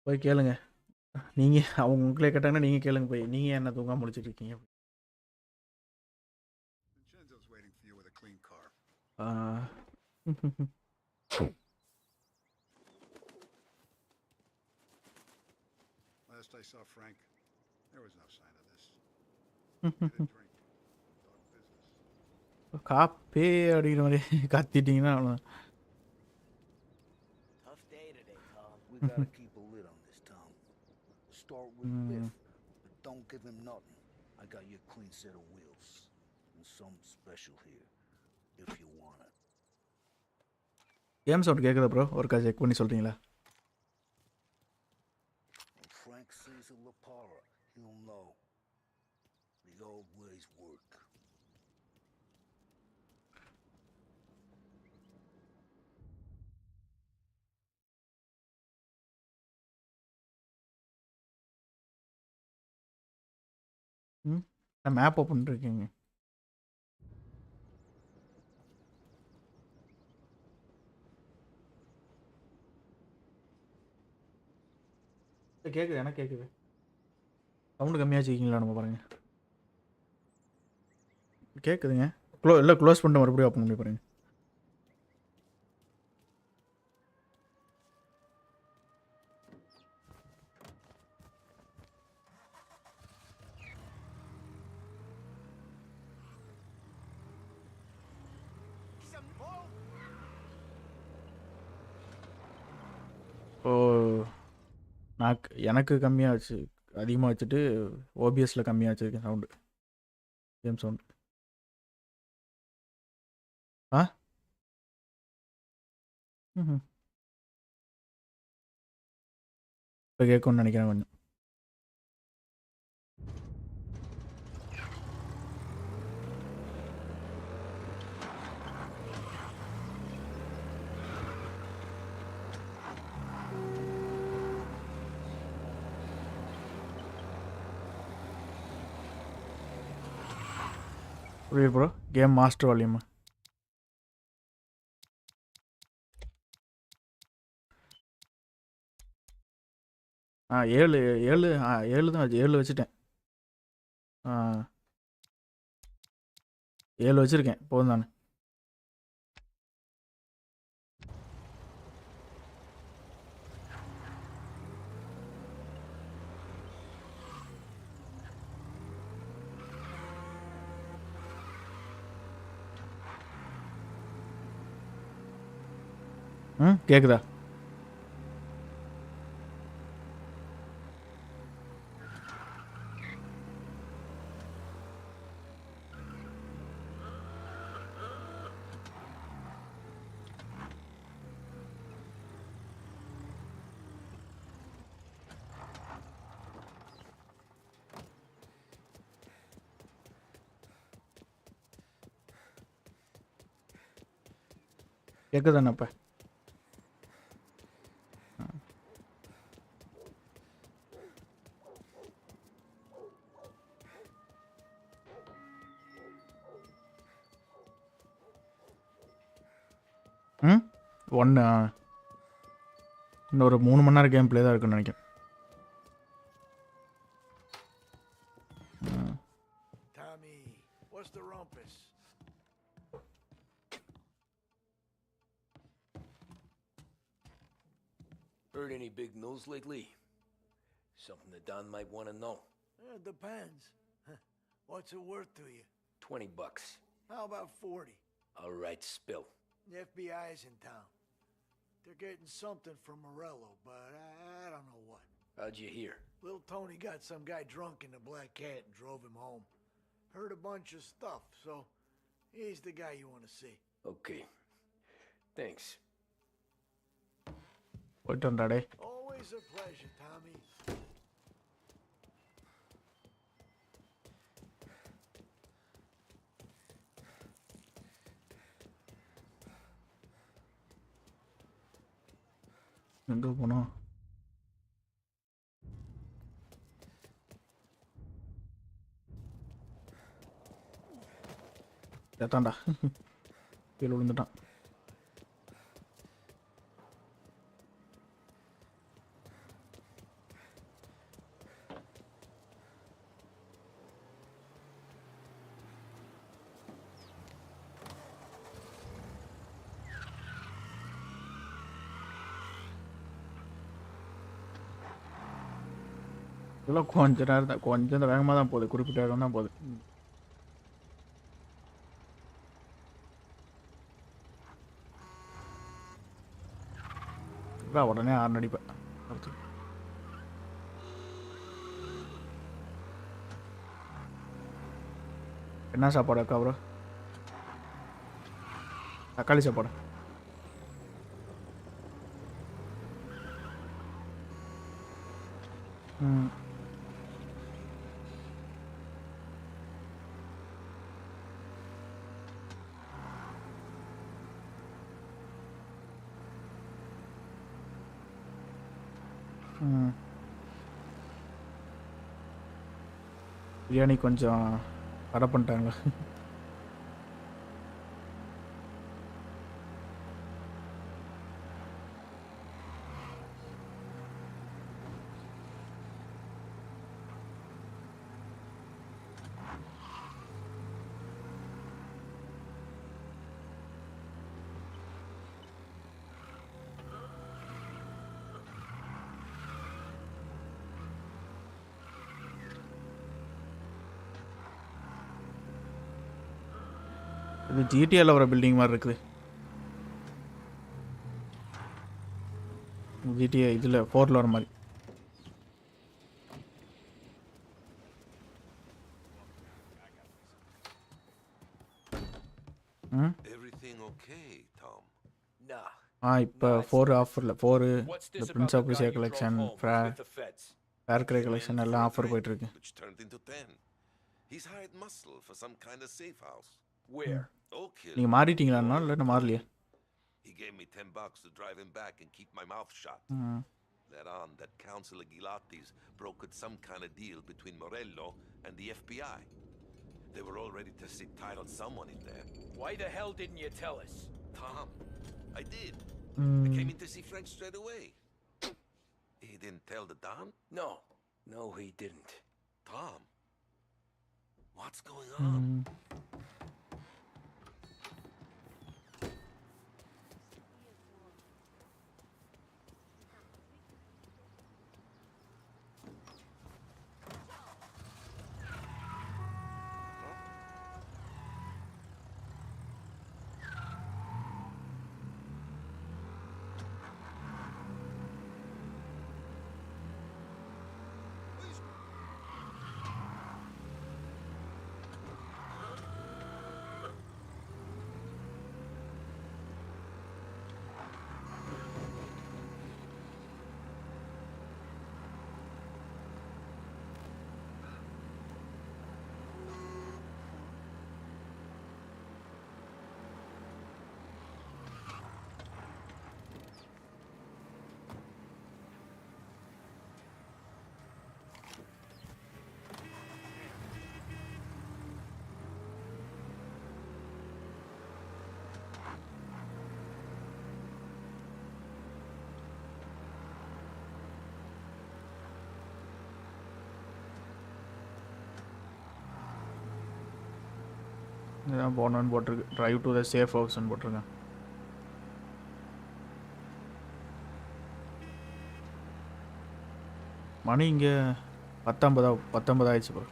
போய் கேளுங்க. நீங்க அவங்க உங்களே கேட்டாங்கன்னா நீங்க கேளுங்க போய். நீங்க ஏன் என்ன தூங்காம முழிச்சிட்டு இருக்கீங்க? Vincenzo's waiting for you with a clean car. Last I saw Frank, there was no sign of this. Get a drink. Talk business. காப்பே அப்படிங்கிற மாதிரி கத்திட்டீங்கன்னா அவ்வளோதான். Tough day today, Tom. We gotta keep a lid on this town. Start with Biff, but don't give him nothing. I got you a clean set of wheels. And something special here, if you want it. Game sound கேட்குதா bro? ஒருக்கா check பண்ணி சொல்கிறீங்களா? When Frank sees a Lapara, he'll know. The old ways work. நான் map open பண்ணிருக்கேங்க. கேட்குது, எனக்கு கேட்குது. Sound கம்மியாச்சு இருக்கீங்களா? நம்ம பாருங்க கேட்குதுங்க. இல்லை க்ளோஸ் பண்ணிட்டு மறுபடியும் ஓப்பன் பண்ணி பாருங்க. ஓ, நான் எனக்கு கம்மியாச்சு, அதிகமாக வச்சுட்டு ஓபிஎஸில் கம்மியாக வச்சுருக்கேன் சவுண்டு, கேம் சவுண்டு. ஆ ம் இப்போ கேட்கும்னு நினைக்கிறேன் கொஞ்சம். புரியுது ப்ரோ. கேம் மாஸ்டர் வால்யூமா? ஆ 7 7 7 தான் 7 வச்சுட்டேன். 7 வச்சுருக்கேன் போதும் தானே. கேட்குதா? கேட்குதாண்ணா இப்போ? ஒன்று இன்னொரு 3 மணி நேரம் கேம் பிளே தான் இருக்குன்னு நினைக்கிறேன். Tommy, what's the rumpus? Heard any big news lately? Something that Don might want to know. Depends. What's it worth to you? $20. How about 40? All right, spill. The FBI's in town. They're getting something from Morello, but I don't know what. How'd you hear? Little Tony got some guy drunk in the Black Cat and drove him home. Heard a bunch of stuff, so he's the guy you want to see. Okay. Thanks. போயிட்டு வந்தாடே. Always a pleasure, Tommy. எங்கே போனோம்? ஏத்தாண்டா கீழே விழுந்துட்டான். இதெல்லாம் கொஞ்ச நேரம் தான், கொஞ்சம் தான் வேகமாக தான் போகுது, குறிப்பிட்ட வேகம் தான் போகுது. உடனே 6 அடிப்பேன். என்ன சாப்பாடு அக்கா ப்ரோ? தக்காளி சாப்பாடு. ம். ம். பிரியாணி கொஞ்சம் தடை பண்ணிட்டாங்க. இது ஜிடிஏல வர பில்டிங் மாதிரி இருக்குது. ஜிடிஏ இதில் 4ல் வர மாதிரி. ம். இப்போ 4 ஆஃபரில் 4 இந்த prince of Persia collection, fair grey collection எல்லாம் ஆஃபர் போயிட்டுருக்கு. நீங்கள் மாறிட்டீங்களாண்ணா? இல்லை இன்னும் மாறலையா? He gave me $10 to drive him back and keep my mouth shut. Let on that Councilor Gilatti's brokered some kind of deal between Morello and the FBI. They were all ready to sit tight on someone in there. Why the hell didn't you tell us? Tom, I did. I came in to see Frank straight away. He didn't tell the Don? No, he didn't. Tom, what's going on? இதுதான் போனோன்னு போட்டிருக்கு. Drive to the safe ஹவுஸ்ன்னு போட்டிருக்கேன். மணி இங்கே 19 ஆயிடுச்சு bro.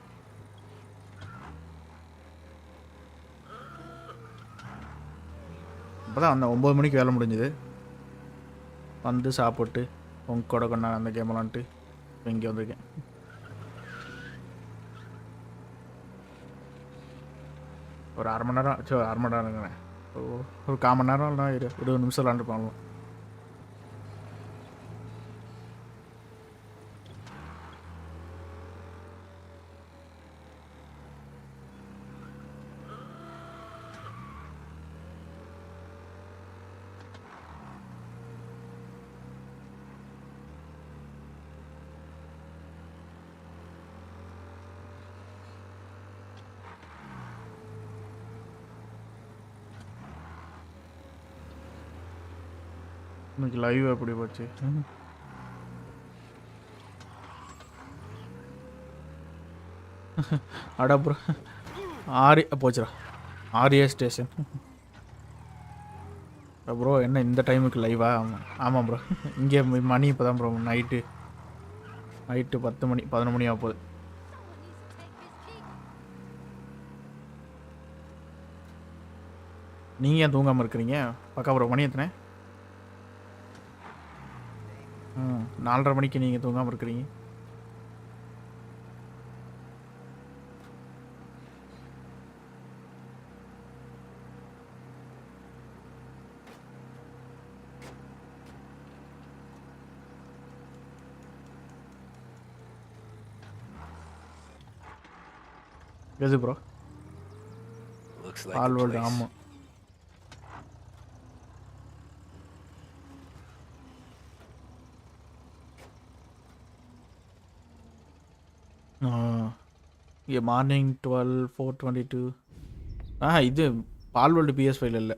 இப்போ தான் அந்த 9 மணிக்கு வேலை முடிஞ்சுது. வந்து சாப்பிட்டு உங்க கூட கொண்டா அந்த கேம் விளாண்டுட்டு இங்கே வந்திருக்கேன். ஒரு 1/2 மணி நேரம், 1/2 மணி நேரங்க, ஒரு 1/4 மணி நேரம் இல்லைனா 20 நிமிஷம் விளாண்டுருப்பாங்க. இன்னைக்கு லைவ் எப்படி போச்சு? அடா ப்ரோ, போச்சுடா ஆரியா ஸ்டேஷன். ப்ரோ என்ன இந்த டைமுக்கு லைவா? ஆமாம் ப்ரோ, இங்கே மணி இப்போ தான் ப்ரோ நைட்டு நைட்டு 10 மணி 11 மணி ஆக போகுது. நீங்கள் ஏன் தூங்காமல் இருக்கிறீங்க? பக்கா ப்ரோ மணி எத்தனை? 4:30 மணிக்கு நீங்கள் தூங்காமல் இருக்கிறீங்க. எது bro? Looks like the ஆல்வேர்ல்டு place. ஆமாம். இங்கே மார்னிங் 12:422. இது பால்வேர்ல்டு PS5 இல்லை,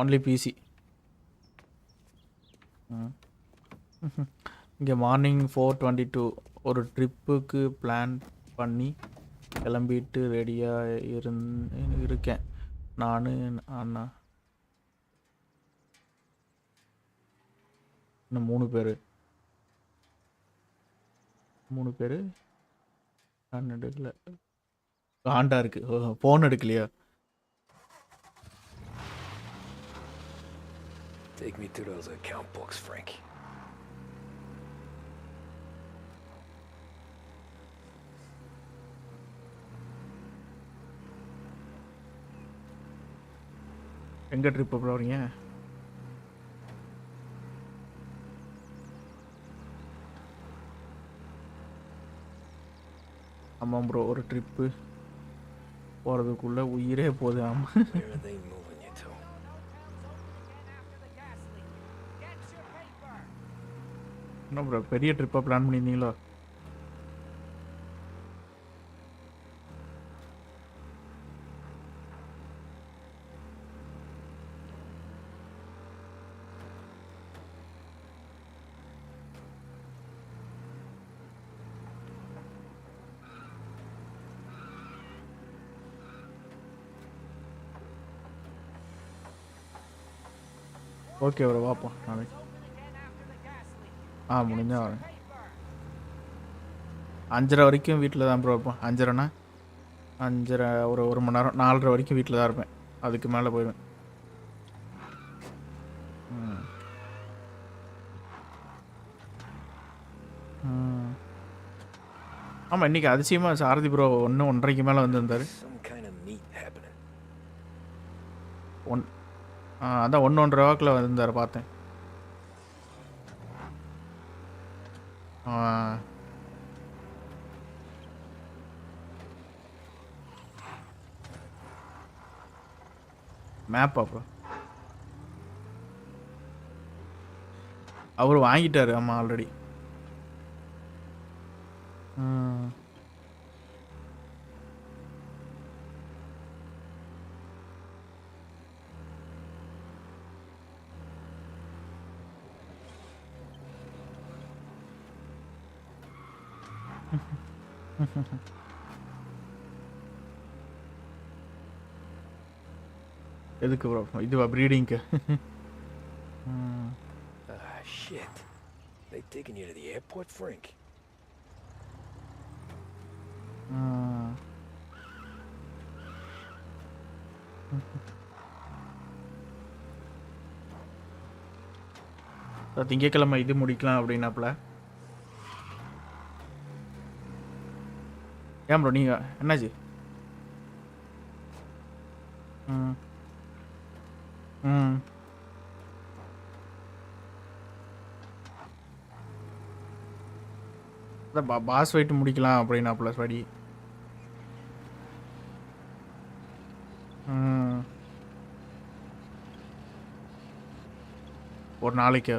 ஒன்லி பிசி. இங்கே மார்னிங் 4:22 ஒரு ட்ரிப்புக்கு பிளான் பண்ணி கிளம்பிட்டு ரெடியாக இருக்கேன் நான் அண்ணா. இன்னும் 3 பேர் நான் எடுக்கல. ஆண்டா இருக்கு, ஃபோன் எடுக்கலையா? Take me to those account books, Frank. எங்கே ட்ரிப்பு போகிறீங்க? ஆமாம் ப்ரோ, ஒரு ட்ரிப்பு போகிறதுக்குள்ளே உயிரே போகுது. ஆமாம். Where are they moving you to? என்ன ப்ரோ பெரிய ட்ரிப்பாக பிளான் பண்ணியிருந்தீங்களோ? ஓகே ப்ரோ, பார்ப்போம் நாளைக்கு. முடிஞ்சா வரேன். 5:30 வரைக்கும் வீட்டில் தான் ப்ரோ இருப்பேன். 5:30னா 5:30 ஒரு மணி நேரம், 4:30 வரைக்கும் வீட்டில் தான் இருப்பேன். அதுக்கு மேலே போயிடுவேன். ஆமாம், இன்றைக்கி அதிசயமாக சாரதி ப்ரோ 1:30க்கு மேலே வந்திருந்தார். Some kind of meet happening. அதான் 1:30 வாக்கில் வந்திருந்தார், பார்த்தேன். மேப்பா ப்ரோ? அவர் வாங்கிட்டாரு. ஆமாம், ஆல்ரெடி. எதுக்கு ப்ரோ? இதுவா ப்ரீடிங்க்கு? Shit. They taking you to the airport, Frank? திங்கக்கிழமை இது முடிக்கலாம் அப்படின்னாப்புல. ஏன் ப்ரோ நீங்கள் என்னாச்சு? அதான் பாஸ் ஃபைட்டு முடிக்கலாம் அப்படின்னாப்புல ஸ்வடி. ஒரு நாளைக்கு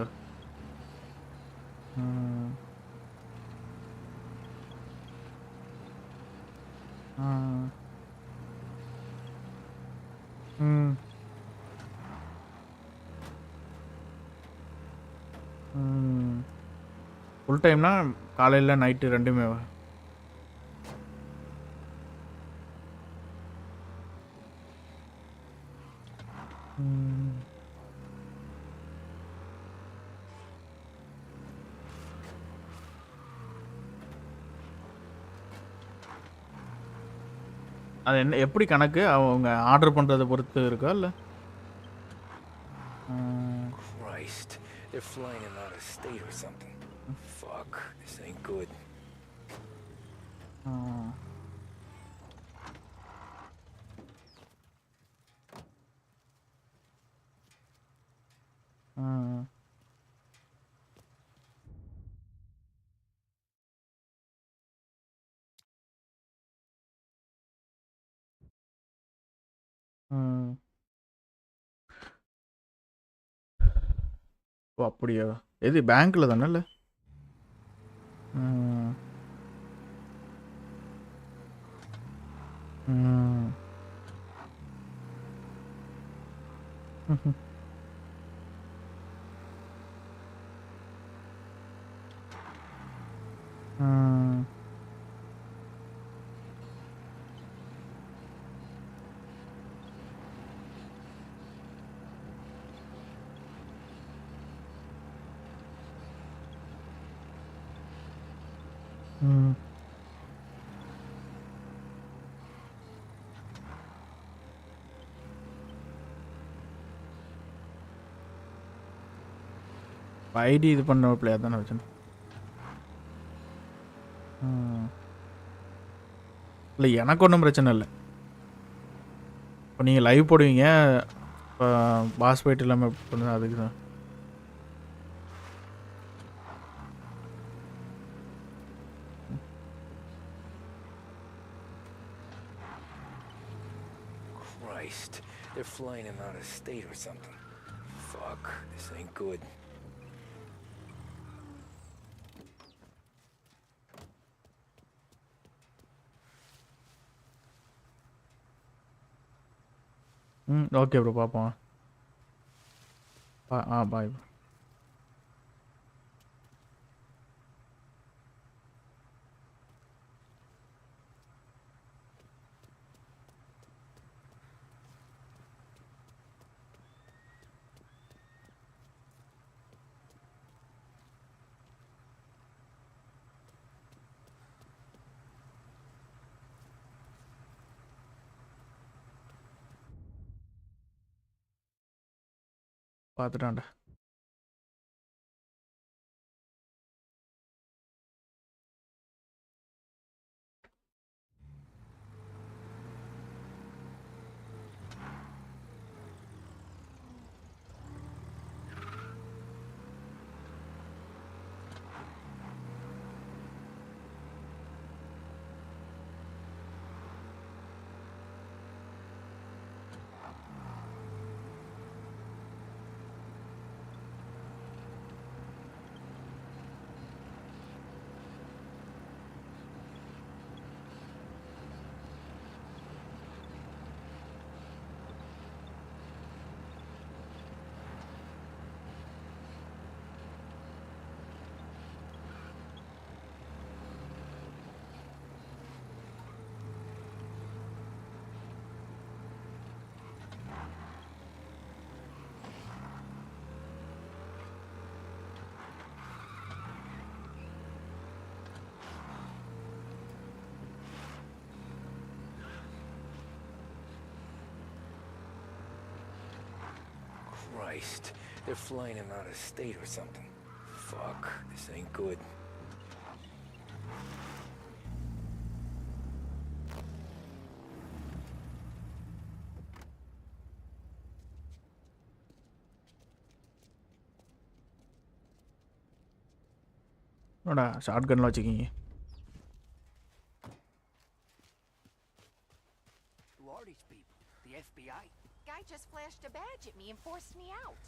ஃபுல் டைம்னா காலையில் நைட்டு ரெண்டுமே? அது என்ன எப்படி கணக்கு அவங்க ஆர்டர் பண்றத பொறுத்து இருக்கா இல்ல Christ, they're flying him out of state or something. Fuck, this ain't good. ஓ அப்படியா எது பேங்க்ல தானே இல்ல ஐடி இது பண்ண பிளேயர் தானே வச்சு இல்லை எனக்கு ஒன்றும் பிரச்சனை இல்லை இப்போ நீங்கள் லைவ் போடுவீங்க இப்போ பாஸ் ஃபைட் இல்லாமல் பண்ணுறது அதுக்கு தான் Christ, they're flying him out of state or something. Fuck, this ain't good. Okay bro பார்ப்போம் பாய் ப்ரோ பார்த்துட்டான்டா Christ, they're flying him out of state or something. Fuck, this ain't good. என்னடா short கன்லாம் வச்சுக்கிங்க Who are these people? The FBI? Guy just flashed a badge at me and forced me out.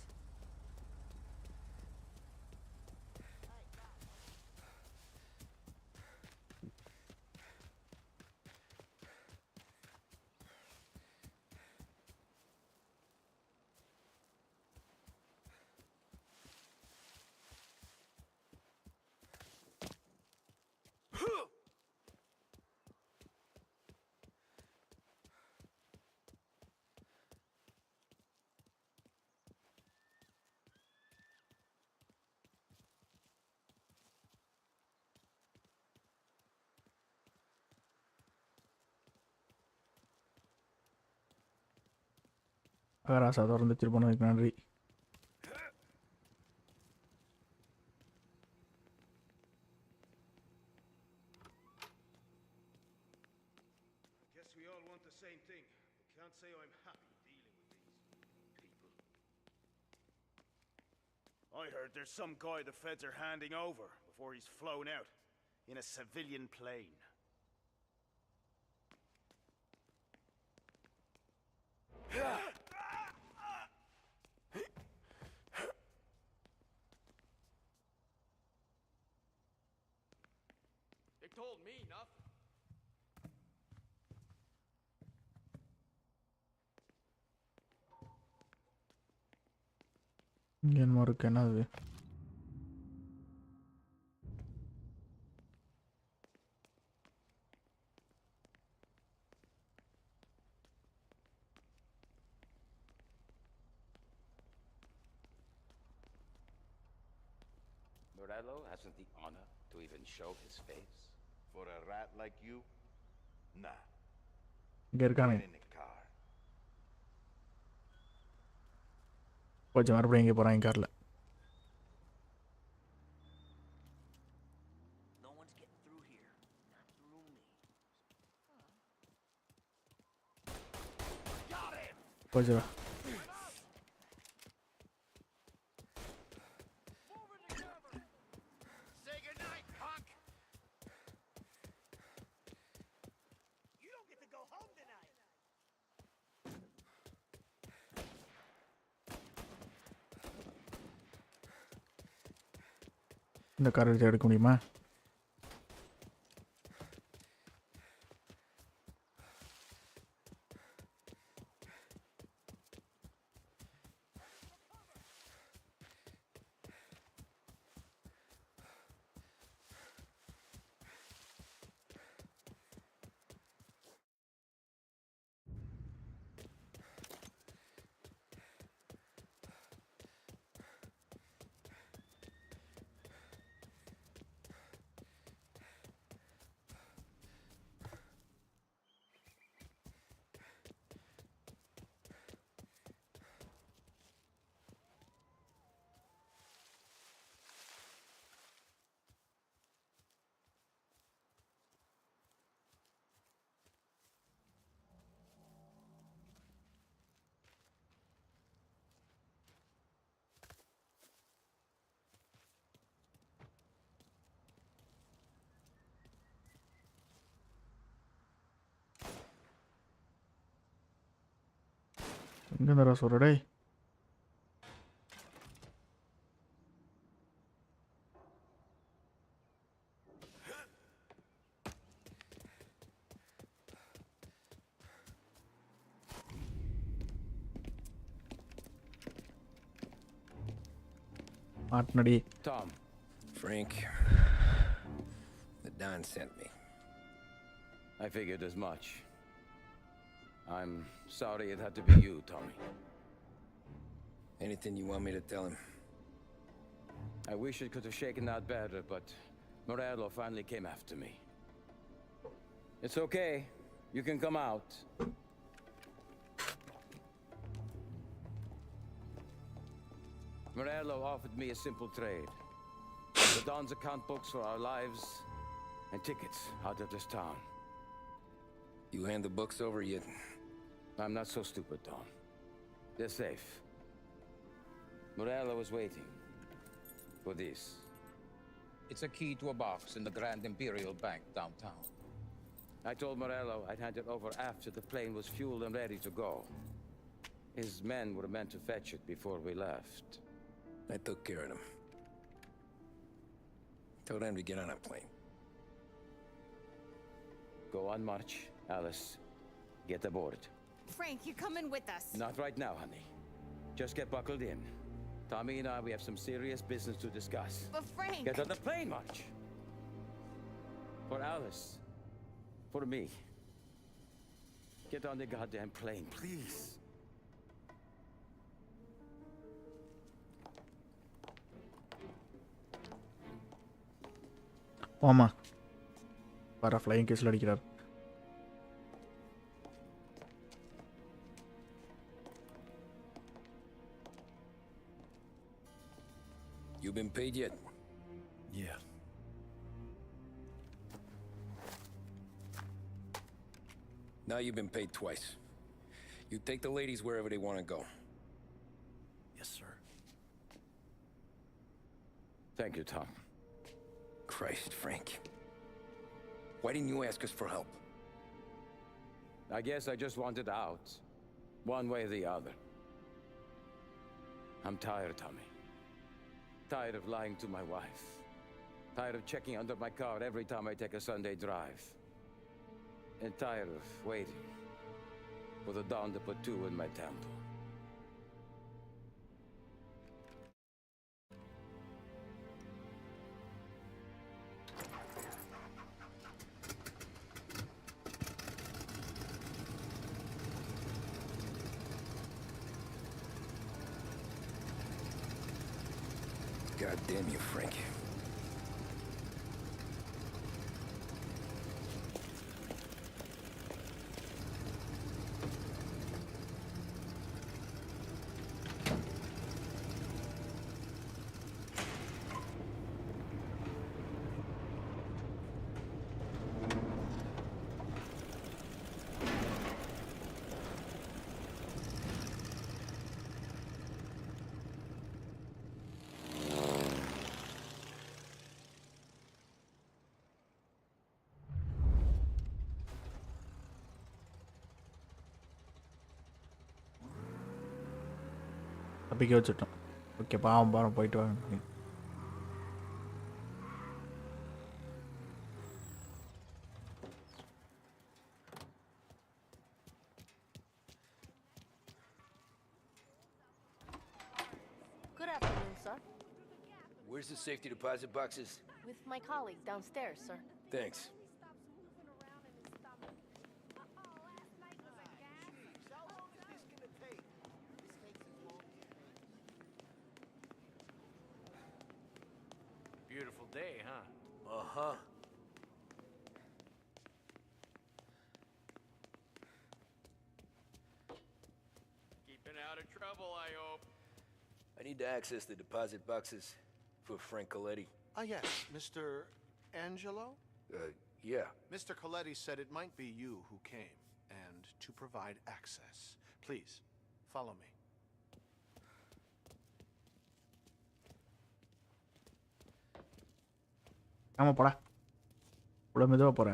அகராசா திறந்து வச்சிருப்போனதுக்கு நன்றி. Guess we all want the same thing. I can't say I'm happy dealing with these people. I heard there's some guy the feds are handing over before he's flown out in a civilian plane. They told me nothing. இங்கே என்ன இருக்கு? என்னது? Morello hasn't the honor to even show his face. For a rat like you? Nah. இங்கே இருக்கானே. Get in the car. கொஞ்சம் மறுபடியும் இங்கே போகிறாங்க காரில். No one's getting through here. Not through me. Got him! போச்சுடா. Say goodnight, punk! You don't get to go home tonight. இந்த காரை வச்சு எடுக்க முடியுமா? எங்கே இருந்தா சொல்கிற டேய்? மாட்டினடி. Tom. Frank, the Don sent me. I figured as much. I'm sorry it had to be you, Tommy. Anything you want me to tell him? I wish it could have shaken out better, but Morello finally came after me. It's okay. You can come out. Morello offered me a simple trade. The Don's account books for our lives and tickets out of this town. You hand the books over yet? I'm not so stupid, Don. They're safe. Morello was waiting for this. It's a key to a box in the Grand Imperial Bank downtown. I told Morello I'd hand it over after the plane was fueled and ready to go. His men were meant to fetch it before we left. I took care of them. Told them to get on a plane. Go on, March. Alice, get aboard. Frank, you're coming with us. Not right now, honey. Just get buckled in. Tommy and I, we have some serious business to discuss. But Frank... Get on the plane, March. For Alice. For me. Get on the goddamn plane, please. போமா. வர flying கேஸில் அடிக்கிறார். You been paid yet? Yeah. Now you've been paid twice. You take the ladies wherever they want to go. Yes, sir. Thank you, Tom. Christ, Frank. Why didn't you ask us for help? I guess I just wanted out. One way or the other. I'm tired, Tommy. Tired of lying to my wife. Tired of checking under my car every time I take a Sunday drive. And tired of waiting for the dawn to put two in my temple. God damn you, Frank. தப்பிக்க வச்சுட்டோம். Okay, பாவம் போயிட்டு வாங்க. Good afternoon, sir. Where's the safety deposit boxes? With my colleague downstairs, sir. Thanks. Beautiful day, huh? Uh-huh. Keeping out of trouble, I hope. I need to access the deposit boxes for Frank Coletti. Ah, yes, Mr. Angelo? Yeah. Mr. Coletti said it might be you who came, and to provide access. Please, follow me. ஆமாம், போடா. இவ்வளோ மெதுவாக போகிற.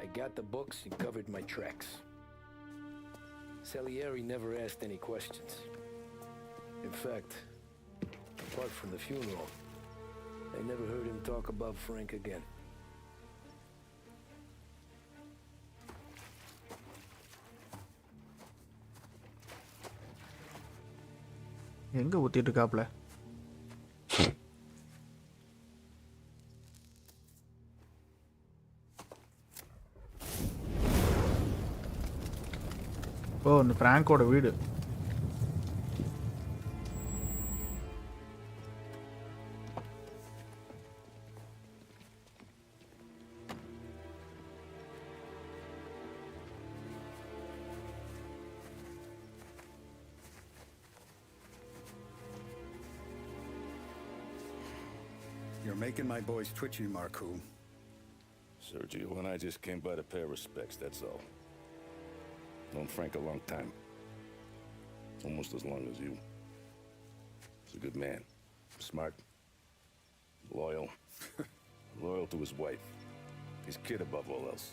I got the books and covered my tracks. Salieri never asked any questions. In fact, apart from the funeral, I never heard him talk about Frank again. எங்கே ஊற்றிட்டு இருக்காப்புல? ஓ, இந்த ஃப்ராங்கோட வீடு. You're making my boys twitchy, Marku. Sergio and I just came by to pay our respects, that's all. Known Frank a long time. Almost as long as you. He's a good man. Smart. Loyal. Loyal to his wife. His kid above all else.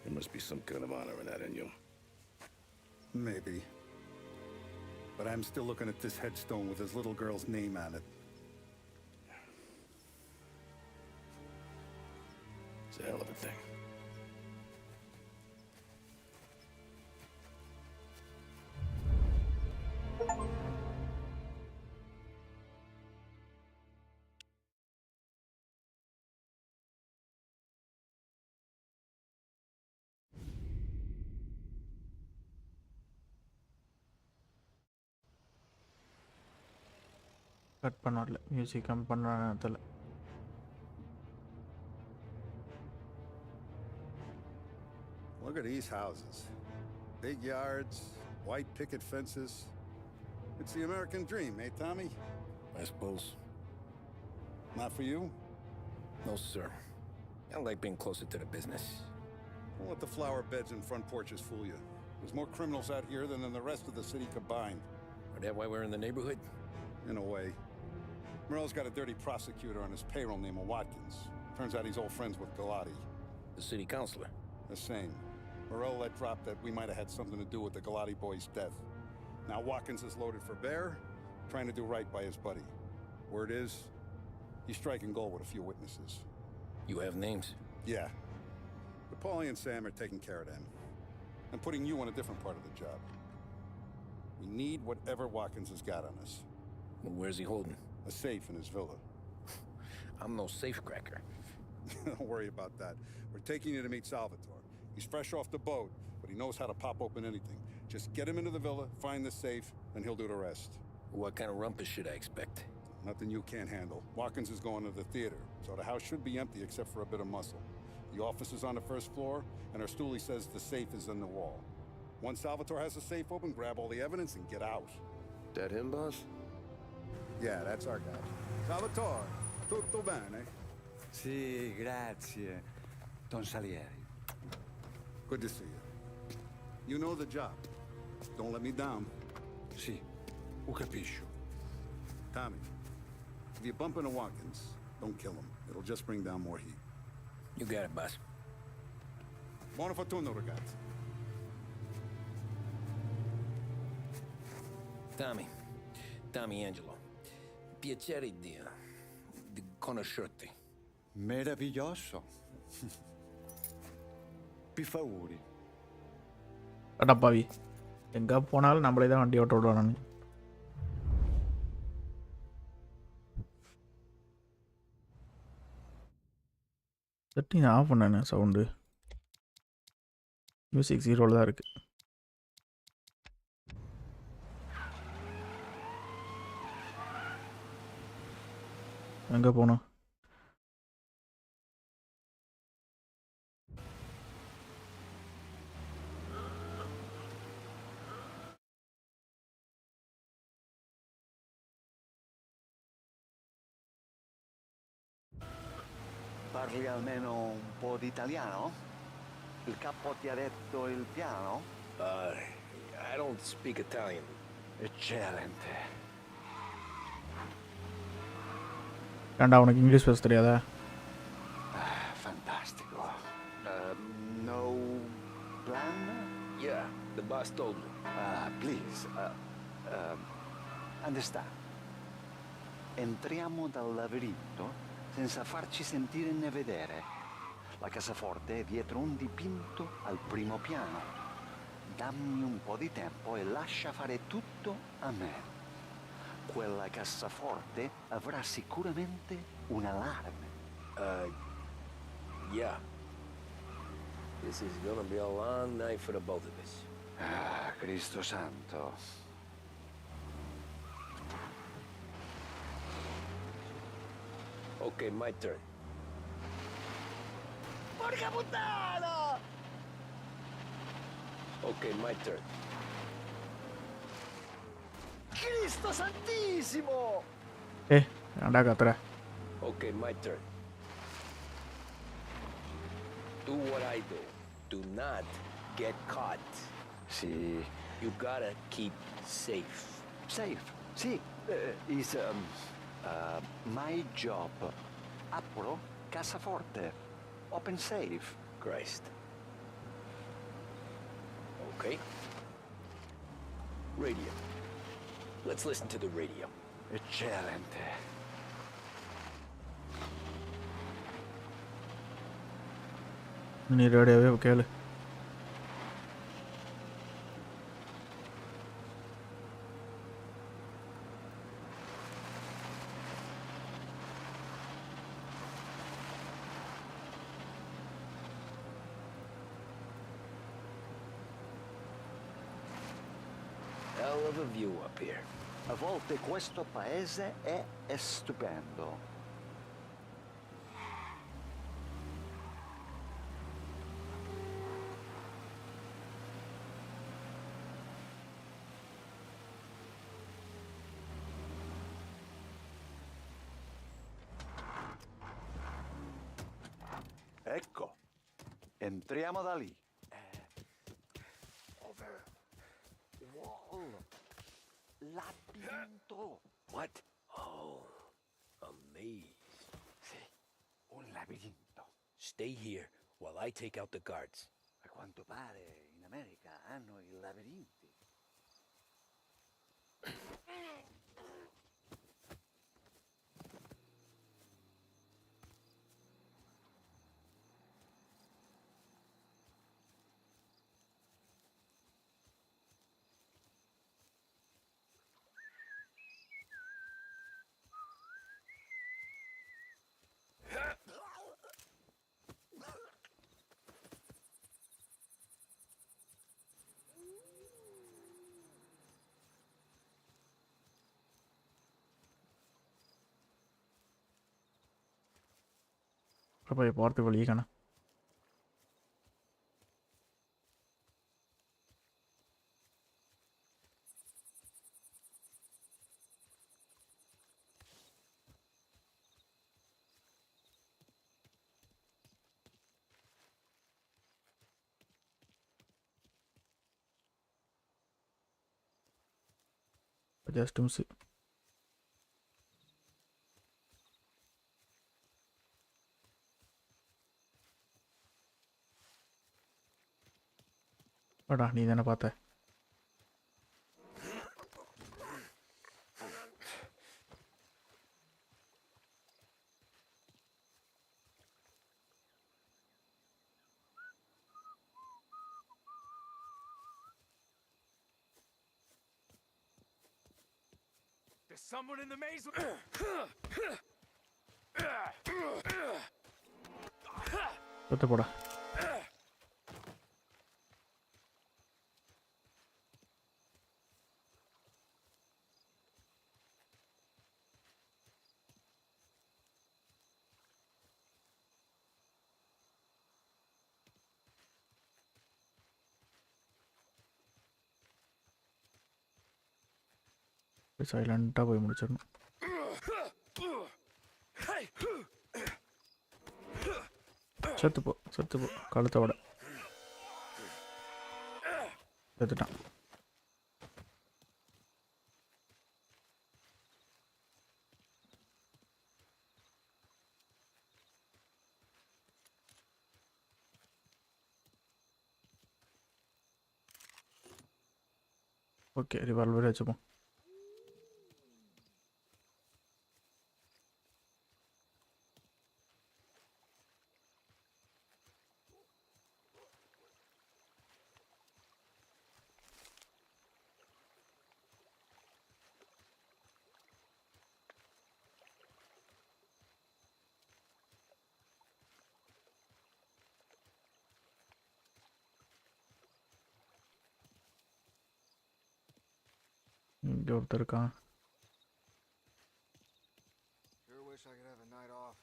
There must be some kind of honor in that in you. Maybe. But I'm still looking at this headstone with his little girl's name on it. It's a hell of a thing. Cut பண்ணல music come பண்ண நேரத்தில். Look at these houses. Big yards, white picket fences. It's the American dream, eh, Tommy? I suppose. Not for you? No, sir. I like being closer to the business. Don't let the flower beds and front porches fool you. There's more criminals out here than in the rest of the city combined. Is that why we're in the neighborhood? In a way. Morell's got a dirty prosecutor on his payroll named Watkins. Turns out he's old friends with Galati. The city councilor? The same. Morell let drop that we might have had something to do with the Galati boy's death. Now Watkins is loaded for bear, trying to do right by his buddy. Word is, he's striking gold with a few witnesses. You have names? Yeah. But Paulie and Sam are taking care of them. I'm putting you on a different part of the job. We need whatever Watkins has got on us. Well, where's he holding? A safe in his villa. I'm no safecracker. Don't worry about that. We're taking you to meet Salvatore. He's fresh off the boat, but he knows how to pop open anything. Just get him into the villa, find the safe, and he'll do the rest. What kind of rumpus should I expect? Nothing you can't handle. Watkins is going to the theater, so the house should be empty except for a bit of muscle. The office is on the first floor, and our stoolie says the safe is in the wall. Once Salvatore has the safe open, grab all the evidence and get out. That him, boss? Yeah, that's our guy. Salvatore, tutto bene? Sì, grazie, Don Salieri. Good to see you. You know the job. Don't let me down. Sì, ho capisco. Tommy, if you bump into Watkins, don't kill him. It'll just bring down more heat. You got it, boss. Buona fortuna, ragazzi. Tommy Angelo. Piacere di conoscerti. Meraviglioso. Pifauri. அடப்பாவி எங்கே போனாலும் நம்மளே தான் வண்டி ஓட்ட விடுவானு. Setting off பண்ணேண்ணே sound. Music 0 தான் இருக்குது. எங்கே போனோம்? Parli almeno un po' di italiano? Il capo ti ha detto il piano? I don't speak Italian. Eccellente. ஏன்டா உனக்கு இங்கிலீஷ் பேச தெரியாதா? Fantastico. No plan? Yeah, the boss told me. Please, understand. Entriamo dal labirinto senza farci sentire né vedere. La cassaforte è dietro un dipinto al primo piano. Dammi un po' di tempo e lascia fare tutto a me. Quella cassaforte avrà sicuramente un allarme. Yeah. This is gonna be a long night for the both of us. Cristo santo. Okay, my turn. Porca puttana! Okay, my turn. Cristo santissimo! ஏன்டா கத்துற? Okay, my turn. Do what I do. Do not get caught. Sì. You gotta keep safe. Safe? Sì. Is my job. Apro cassaforte. Open safe. Christ. Okay. Radio. Let's listen to the radio. Eccellente. நீ ரேடியோவே கேளு. Hell of a view up here. A volte questo paese è stupendo. Ecco, entriamo da lì. Over wall. Labirinto. What? Oh, a maze. Sì, un labirinto. Stay here while I take out the guards. A quanto pare in America hanno i labirinti. poi porti quelli kana. Just miss. அடா நீ தானே பார்த்த. There's someone in the maze. தொட்டு போடா. சைலண்டாக போய் முடிச்சிடணும். செத்துப்போ கழுத்தோட செத்துட்டான். ஓகே ரிவால்வர் வச்சுப்போம். இங்கே ஒருத்தர் இருக்கான். Sure wish I could have a night off.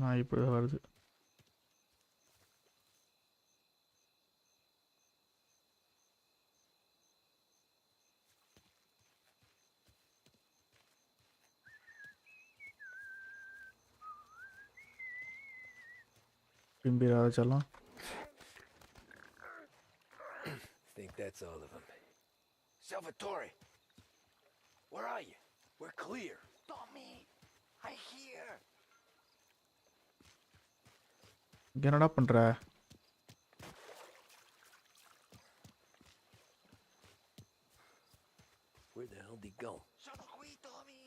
நான் இப்படி வருது. பிம்பிராஜலாம். Think that's all of them. Salvatore! Where are you? We're clear. Tommy, I hear. இங்கே என்னடா பண்ற? Where the hell did he go? Sono qui, Tommy.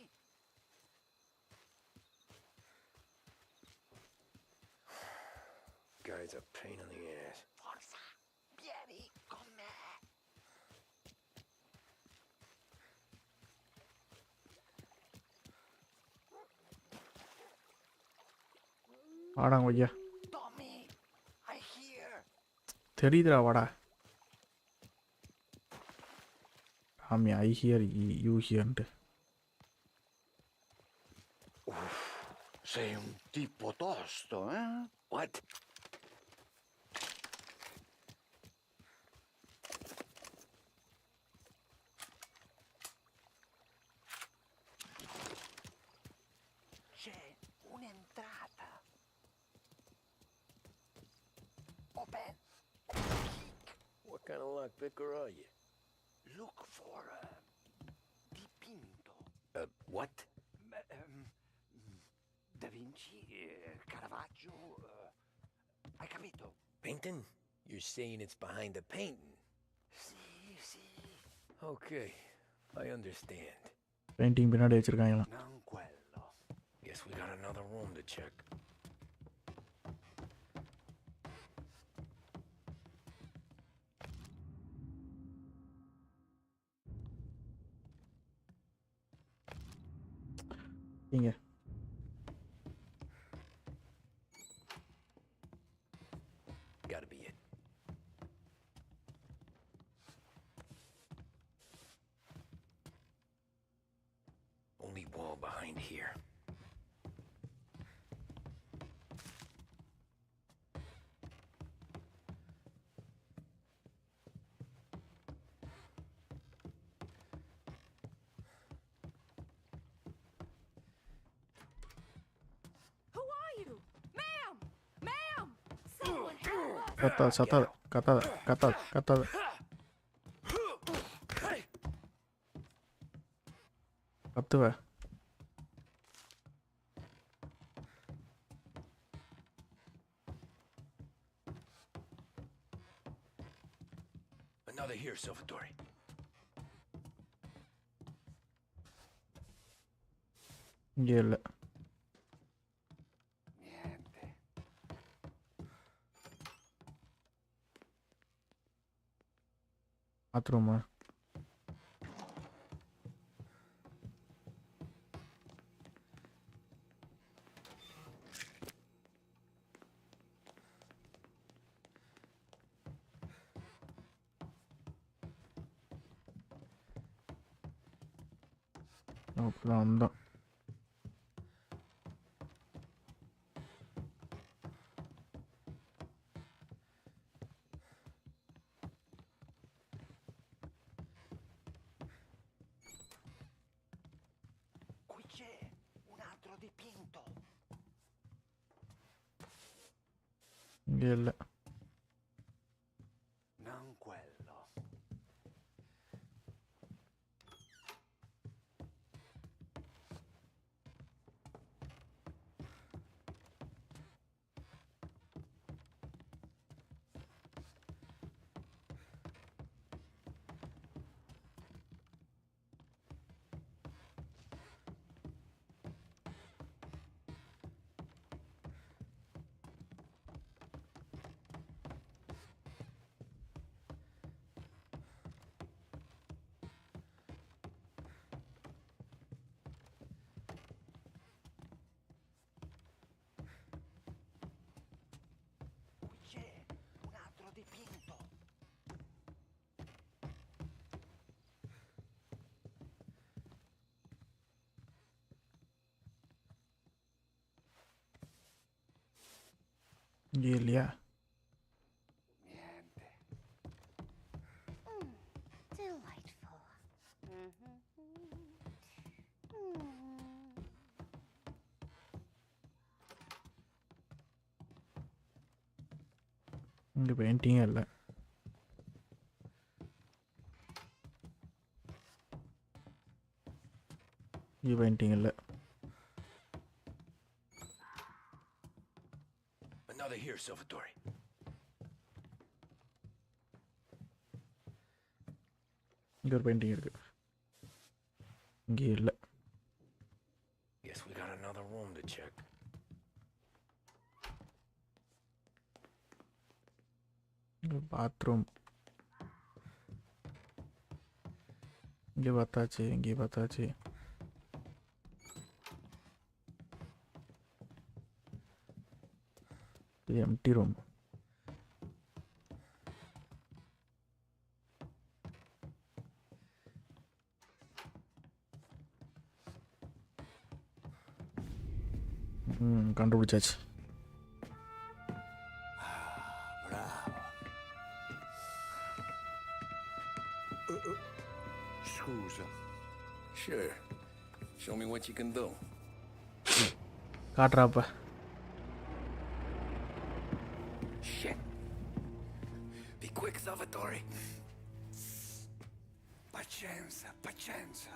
Guy's a pain in the ass. Forza, vieni con me. ஆடாங்க ஐயா. Tommy, I hear. தெரியுதுடா வாடா. ஆமி I hear you ஹியர்ன்ட்டு. Sei un tipo tosto, eh? What? C'è un'entrata. Open. What kind of lockpicker are you? Look for dipinto. What? Da Vinci, Caravaggio. Hai capito? Painting? You're saying it's behind the painting? Sì. Okay, I understand. Painting பின்னாடி வச்சிருக்காங்களாம். Non quello. Guess we got another room to check. இங்க Gotta be it. Only wall behind here. Who are you? Ma'am! Ma'am! Someone help us! கத்தாத. கத்துவ. Another here, Salvatore. இங்க இல்ல. Niente. பாத்ரூமா? அப்பதான் வந்தோம். Qui c'è un altro dipinto. இங்க இல்ல. Non quello. Dipinto. இங்க இல்லையா? Niente. Delightful. இங்க பெயிண்டிங்கே இல்லை. இங்க பெயிண்டிங் இல்லை. Another here, Salvatore. இங்க ஒரு பெயிண்டிங் இருக்கு. இங்க இல்லை. Guess we got another room to check. Bathroom இங்கே பார்த்தாச்சு, இங்கே பார்த்தாச்சு. இது எம்டி ரூம். கண்டுபிடிச்சாச்சு. Scusa. Sure. Show me what you can do. காட்டுறாப்ப. Shit. Be quick, Salvatore. Pazienza, pazienza.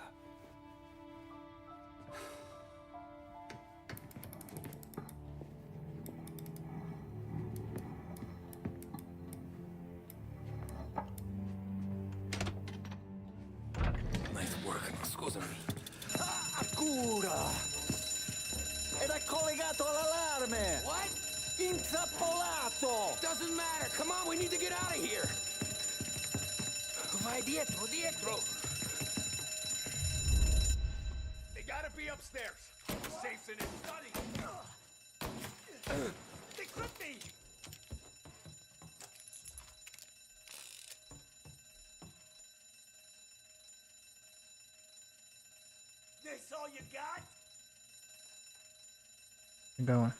Nice work, scusami. Cura! Ed è collegato all'allarme! What? Intrappolato! Doesn't matter. Come on, we need to get out of here. Vai dietro, dietro. They gotta be upstairs. Safe's in his study. They clipped me. This all you got? எங்க அவன்?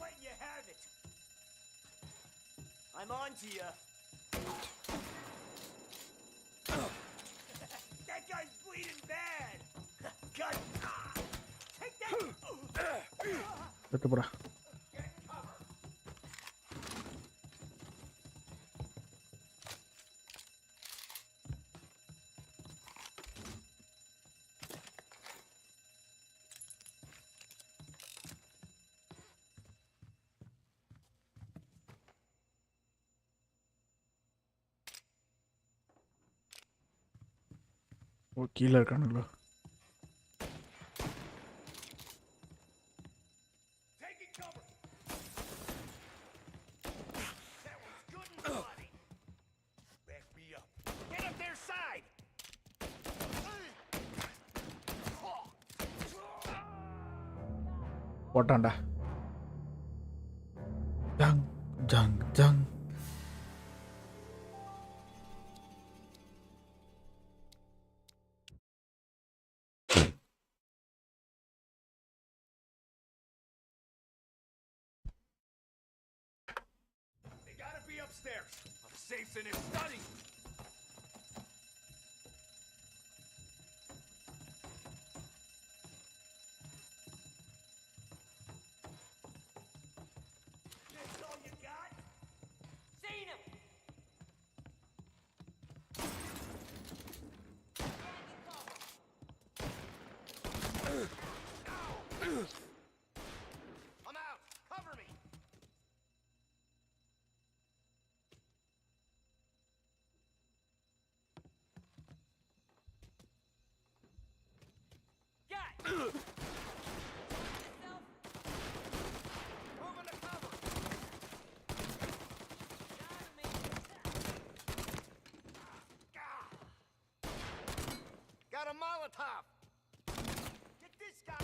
Letting you have it. I'm on to you. That guy's bleeding bad. Got. Take that. செத்து போடா. ஓ கீழே இருக்கானுங்களோ. Taking cover. That one's good and bloody. Back me up. Get up their side. போட்டான்டா. ஜங் ஜங் ஜங். They gotta be upstairs. Safe's in his study. This all you got? Seen him. I'm out. Cover me. Got. Moving to cover. Got a Molotov. Get this guy.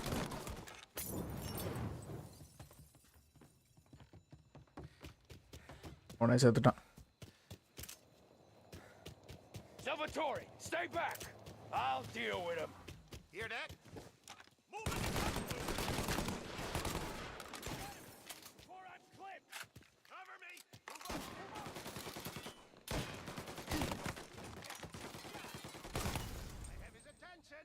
உடனே செத்துட்டான். Salvatore, stay back. I'll deal with him. Hear that? Before I'm clipped. Cover me. I have his attention.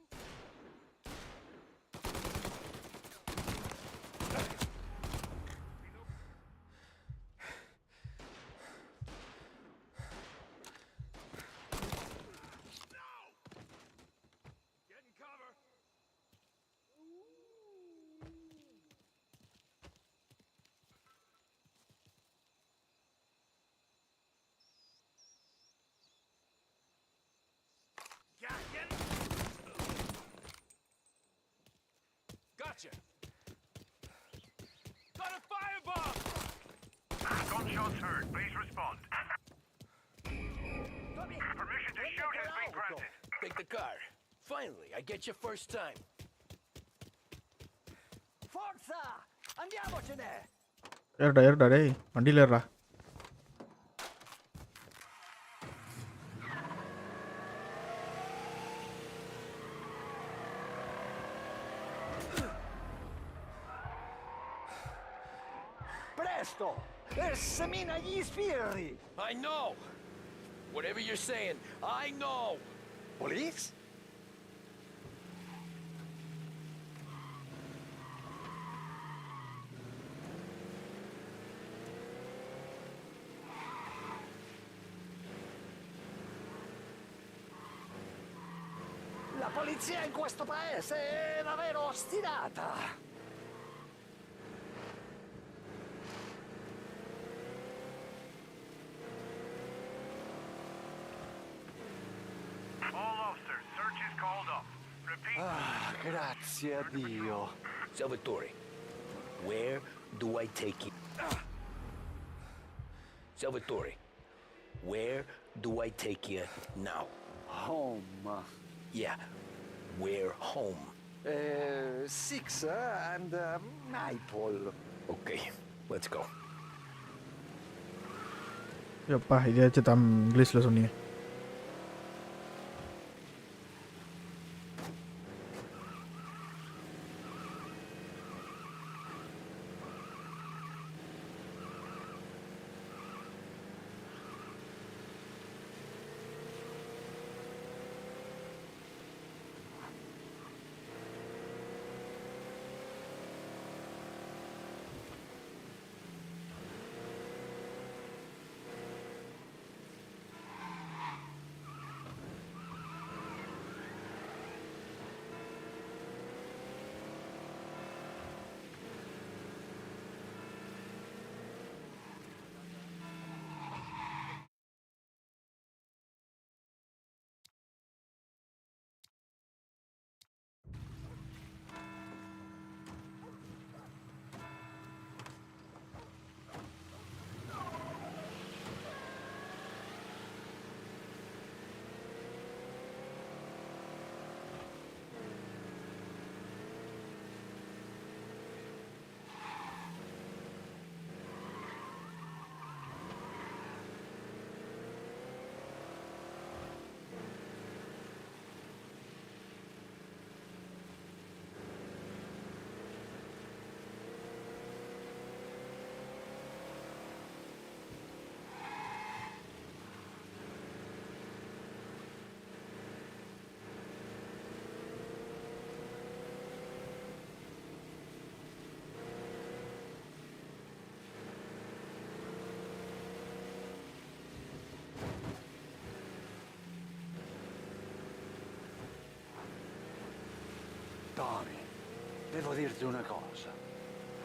Getting cover. Get it. Gotcha. Got a firebomb. Gunshots heard. Please respond. Permission to shoot has been granted. Take the car. Finally, I get you first time. Forza! Andiamocene! ஏறுடா டேய் வண்டியில் ஏறுடா. Presto! Semina gli sbirri! I know! Whatever you're saying, I know! Police? La polizia in questo paese è davvero ostinata! All officers, search is called off. Repeat. Ah, grazie a Dio. Salvatore, where do I take you? Salvatore, where do I take you now? Home. Yeah, where home? Six and Maple. Okay, let's go. எப்பா இதையாச்சும் இங்கிலீஷில் சொன்னீங்க. Tony, devo dirti una cosa.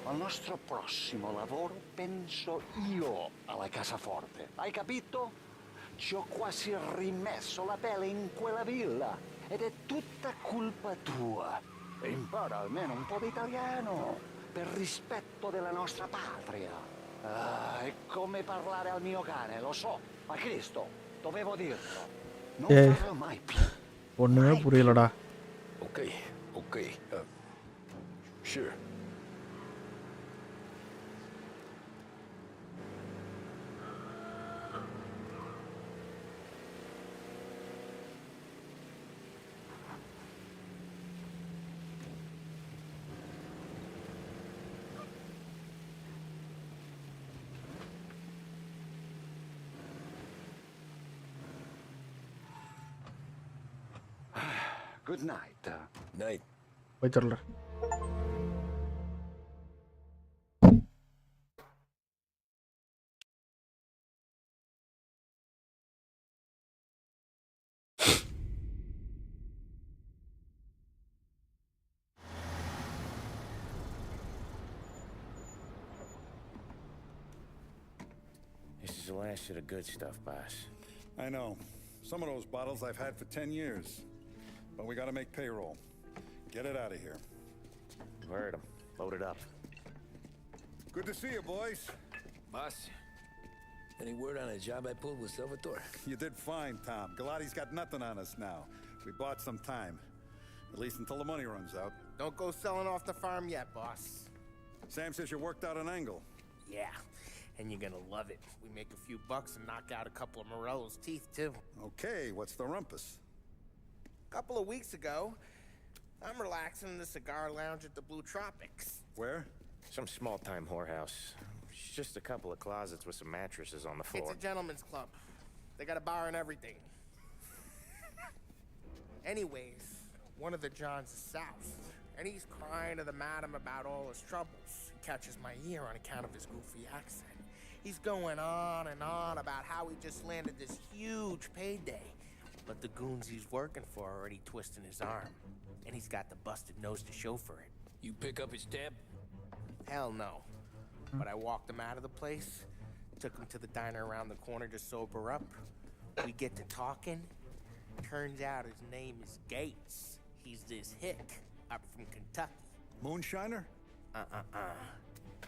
Al nostro prossimo lavoro penso io alla casaforte. Hai capito? Ci ho quasi rimesso la pelle in quella villa. Ed è tutta colpa tua. Impara almeno un po' di italiano. Per rispetto della nostra patria. È come parlare al mio cane, lo so. Ma Cristo, dovevo dirlo. Non farlo mai più. ஒன்றுமே புரியலடா. Okay, sure. Good night. Night. போய் சொல்ல. This is the last of the good stuff, boss. I know. Some of those bottles I've had for 10 years. But we gotta make payroll. Get it out of here. Heard him. Load it up. Good to see you, boys. Boss, any word on a job I pulled with Salvatore? You did fine, Tom. Galati's got nothing on us now. We bought some time. At least until the money runs out. Don't go selling off the farm yet, boss. Sam says you worked out an angle. Yeah, and you're gonna love it. We make a few bucks and knock out a couple of Morello's teeth, too. Okay, what's the rumpus? A couple of weeks ago, I'm relaxing in the cigar lounge at the Blue Tropics. Where? Some small-time whorehouse. It's just a couple of closets with some mattresses on the floor. It's a gentleman's club. They got a bar and everything. Anyways, one of the Johns is soused, and he's crying to the madam about all his troubles. He catches my ear on account of his goofy accent. He's going on and on about how he just landed this huge payday. But the goons he's working for are already twisting his arm. And he's got the busted nose to show for it. You pick up his tab? Hell no. But I walked him out of the place, took him to the diner around the corner to sober up. We get to talking. Turns out his name is Gates. He's this hick up from Kentucky. Moonshiner?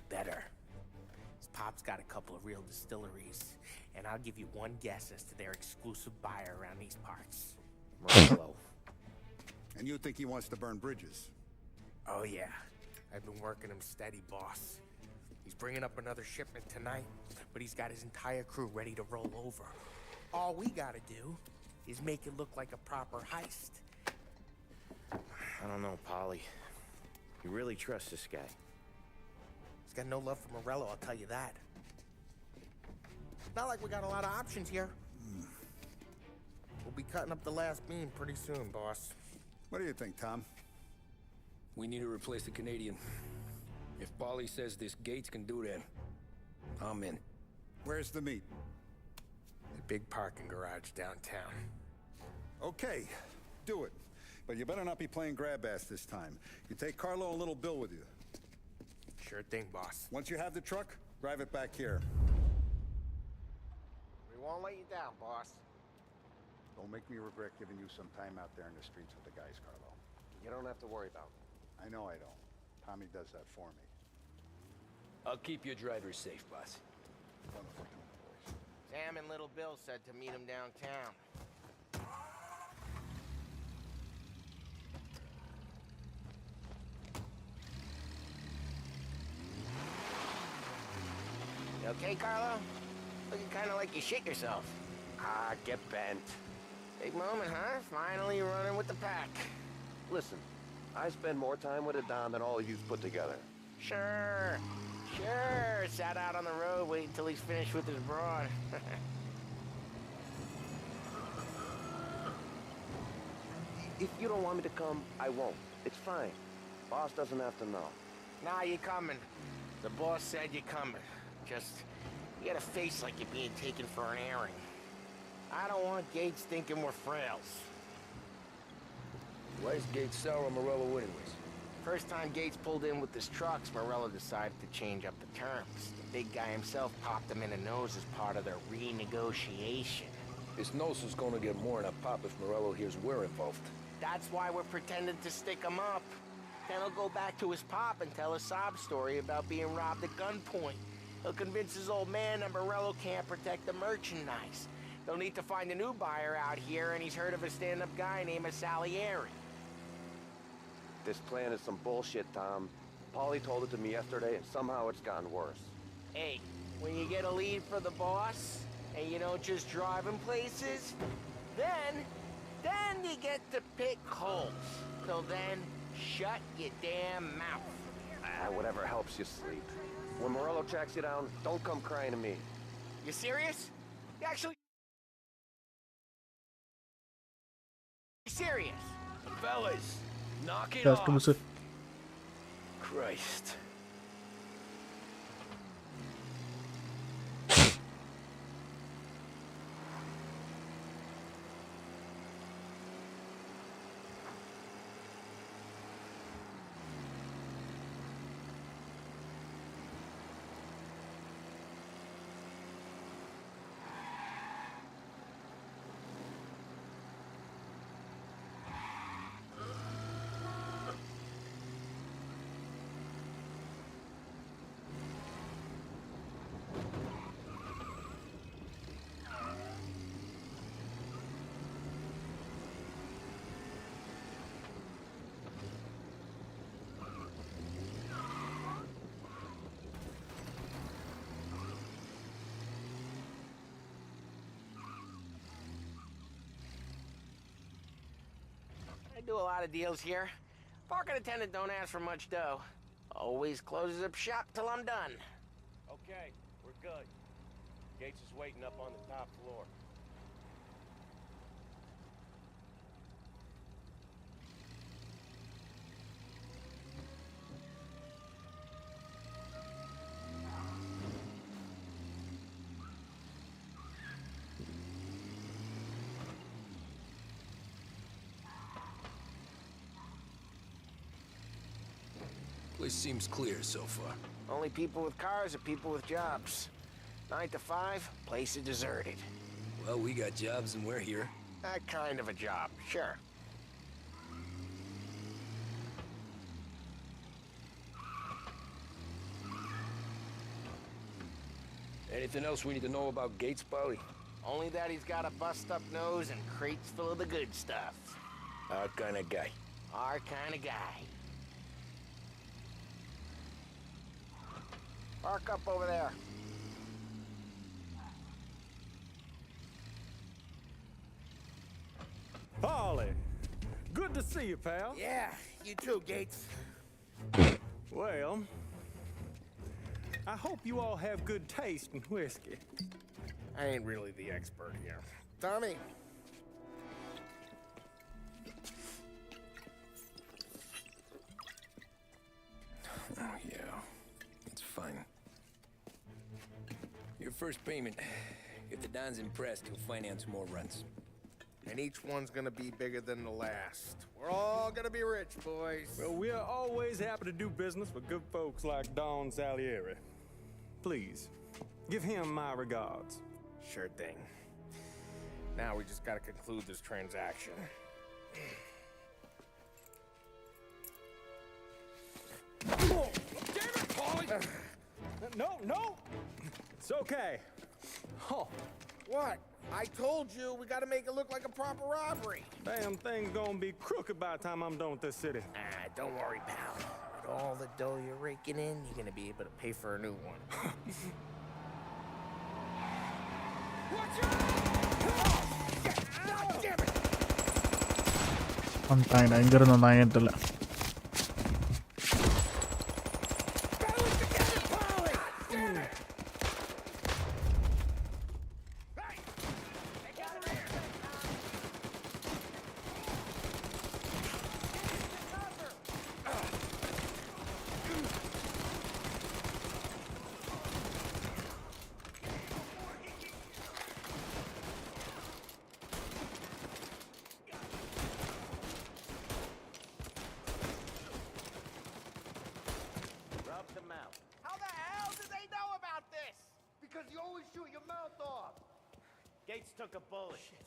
Better. His pop's got a couple of real distilleries, and I'll give you one guess as to their exclusive buyer around these parts. Morello. And you think he wants to burn bridges? Oh yeah. I've been working him steady, boss. He's bringing up another shipment tonight, but he's got his entire crew ready to roll over. All we gotta do is make it look like a proper heist. I don't know, Polly. You really trust this guy? He's got no love for Morello, I'll tell you that. Not like we got a lot of options here. We'll be cutting up the last beam pretty soon, boss. What do you think, Tom? We need to replace the Canadian. If Polly says this Gates can do that, I'm in. Where's the meet? The big parking garage downtown. Okay, do it. But you better not be playing grab ass this time. You take Carlo and Little Bill with you. Sure thing, boss. Once you have the truck, drive it back here. We won't let you down, boss. Don't make me regret giving you some time out there in the streets with the guys, Carlo. You don't have to worry about it. I know I don't. Tommy does that for me. I'll keep your drivers safe, boss. Wonderful doing it, boys. Sam and Little Bill said to meet him downtown. You okay, Carlo? Looking kind of like you shit yourself. Ah, get bent. Big moment, huh? Finally running with the pack. Listen, I spend more time with a Don than all of you put together. Sure. Sat out on the road waiting until he's finished with his broad. If you don't want me to come, I won't. It's fine. Boss doesn't have to know. Nah, you're coming. The boss said you're coming. Just, you got a face like you're being taken for an airing. I don't want Gates thinking we're frails. Why is Gates sour on Morello anyways? First time Gates pulled in with his trucks, Morello decided to change up the terms. The big guy himself popped him in the nose as part of their renegotiation. His nose is gonna get more than a pop if Morello hears we're involved. That's why we're pretending to stick him up. Then he'll go back to his pop and tell a sob story about being robbed at gunpoint. He'll convince his old man that Morello can't protect the merchandise. They'll need to find a new buyer out here, and he's heard of a stand-up guy named Salieri. This plan is some bullshit, Tom. Paulie told it to me yesterday, and somehow it's gotten worse. Hey, when you get a lead for the boss, and you don't just drive him places, then you get to pick holes. Till then, shut your damn mouth. Whatever helps you sleep. When Morello tracks you down, don't come crying to me. You serious? You actually... serious? Fellas, knock it Teraz off. kırmızı. Christ. do a lot of deals here. Parking attendant don't ask for much dough. Always closes up shop till I'm done. Okay, we're good. Gates is waiting up on the top floor. Place seems clear so far. Only people with cars are people with jobs. 9 to 5, place is deserted. Well, we got jobs and we're here. That kind of a job, sure. Anything else we need to know about Gates, Polly? Only that he's got a bust-up nose and crates full of the good stuff. Our kind of guy. Our kind of guy. Park up over there. Polly, good to see you, pal. Yeah, you too, Gates. Well, I hope you all have good taste in whiskey. I ain't really the expert here. Tommy. Oh, yeah. It's fine. Your first payment. If the Don's impressed, he'll finance more runs. And each one's gonna be bigger than the last. We're all gonna be rich, boys. Well, we're always happy to do business with good folks like Don Salieri. Please, give him my regards. Sure thing. Now we just gotta conclude this transaction. Oh, damn it, Polly! No! It's okay. Oh. What? I told you, we gotta make it look like a proper robbery. Damn thing's gonna be crooked by the time I'm done with this city. Ah, don't worry, pal. With all the dough you're raking in, you're gonna be able to pay for a new one. Watch out! Oh, damn it! வந்துட்டாங்கடா எங்க இருந்து வந்தாங்கன்னு தெரியல. You always shoot your mouth off. Gates took a bullet. Shit.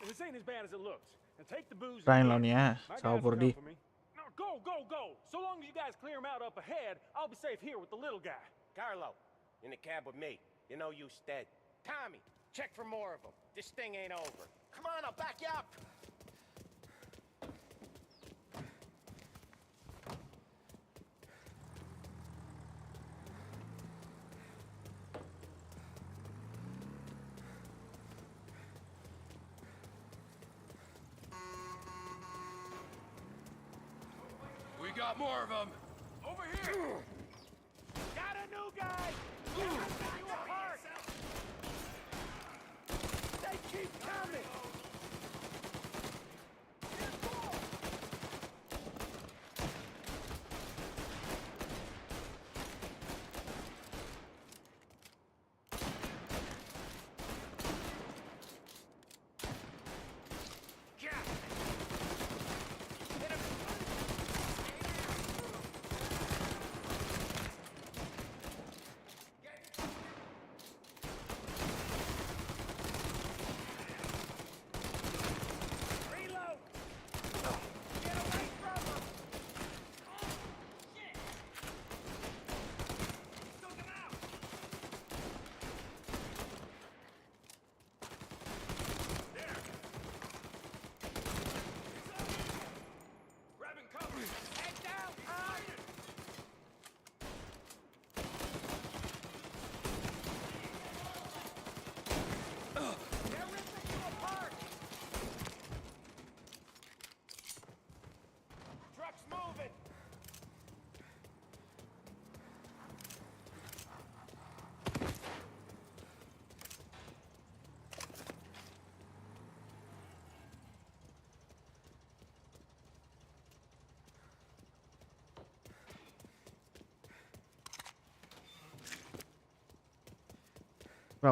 This ain't as bad as it looks. And take the booze. ட்ரெயின்ல வந்தியா சாப்பிடுடி. No, go. So long as you guys clear him out up ahead, I'll be safe here with the little guy. Carlo, in the cab with me. You know you stead. Tommy, check for more of them. This thing ain't over. Come on, I'll back you up. We got more of them. Over here. Got a new guy. You apart. They keep coming.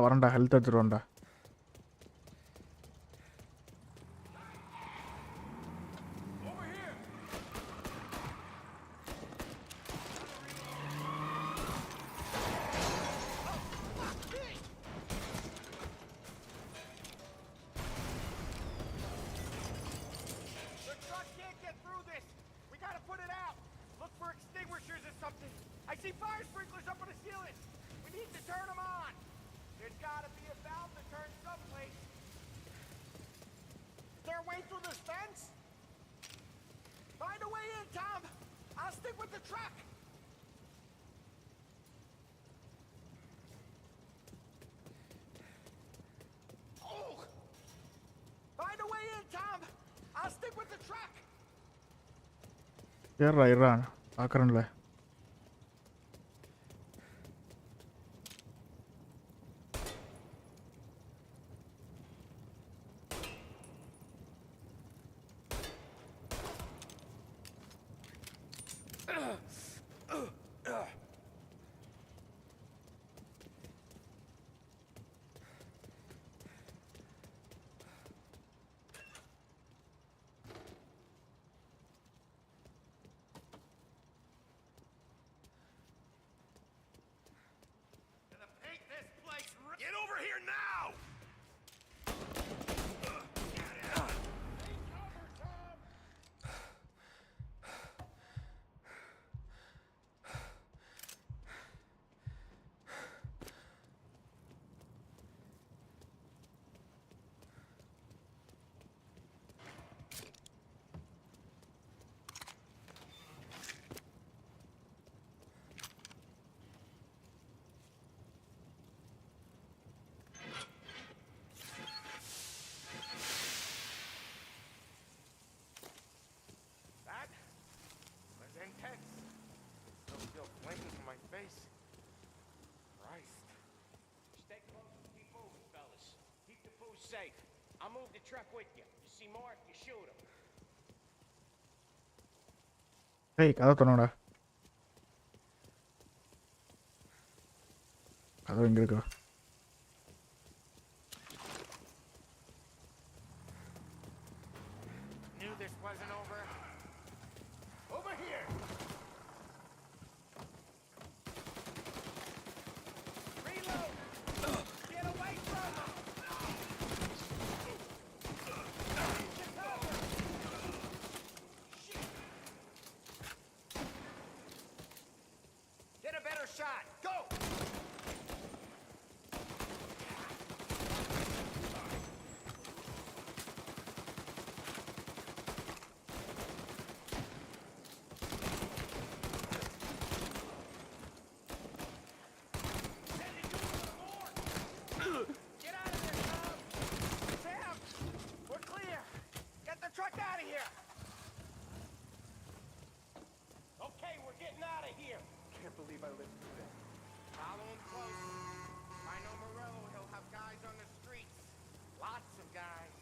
வரேன்டா, health எடுத்துருவோம்டா. The truck can't get through this. We gotta put it out. Look for extinguishers or something. I see fire sprinklers up on the ceiling. We need to turn them on. There's gotta be a valve to turn someplace. Is there a way through this fence? Find a way in, Tom. I'll stick with the truck. Oh! Find a way in, Tom. I'll stick with the truck. ஏறா இருறா பார்க்குறேன்ல. Get over here now! That was intense. Still flaming from my face. Christ. Stay close and keep moving, fellas. Keep the booze safe. I'll move the truck with you. You see Mark, you shoot him. ஏய் கதை தரணும்டா. கதை எங்கே இருக்கா? Knew this wasn't over. Over here! Reload! Get away from him! Get cover! Shit! Get a better shot! Go! Get out of there, Tom! Sam! We're clear! Get the truck out of here! Okay, we're getting out of here. Can't believe I lived through that. Follow him close. If I know Morello, he'll have guys on the streets. Lots of guys.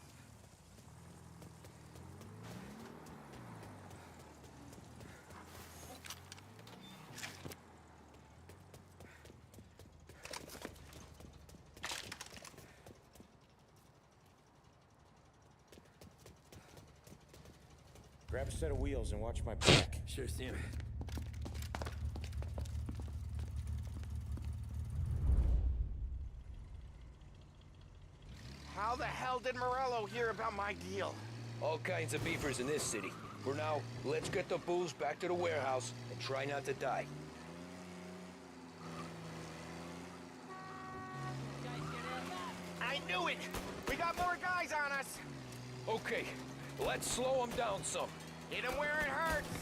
Grab a set of wheels and watch my back. Sure thing. How the hell did Morello hear about my deal? All kinds of beefers in this city. For now, let's get the booze back to the warehouse and try not to die. I knew it! We got more guys on us! Okay, let's slow them down some. Hit him where it hurts!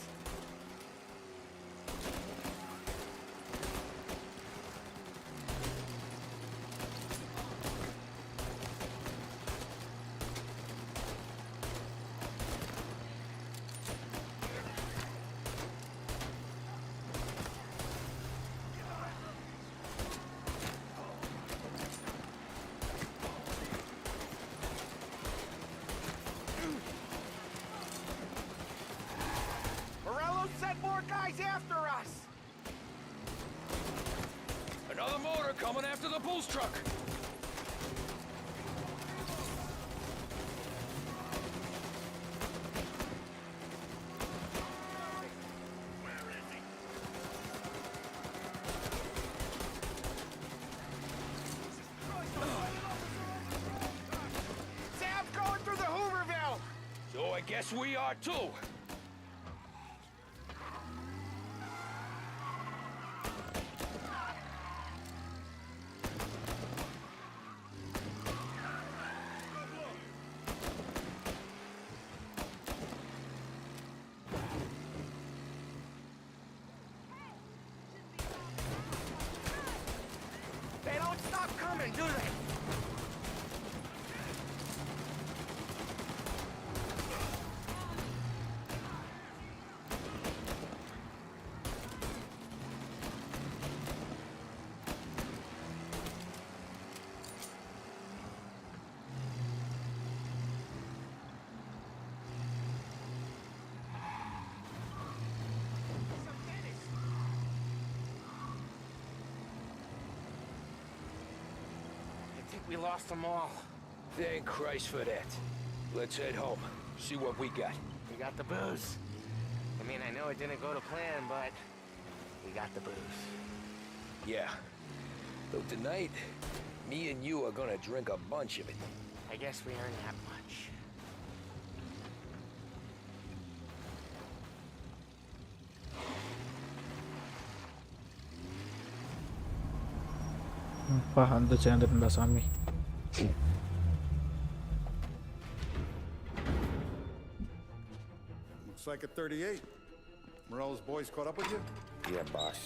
Send more guys after us! Another motor coming after the booze truck. Yes, we are too. They don't stop coming, do they? I think we lost them all. Thank Christ for that. Let's head home. See what we got. We got the booze. I mean, I know it didn't go to plan, but we got the booze. Yeah. Though tonight, me and you are gonna drink a bunch of it. I guess we aren't that much. அப்பா அந்த சேர்ந்துருந்தா சாமி. Looks like a 38. Morello's boys caught up with you? Yeah, boss.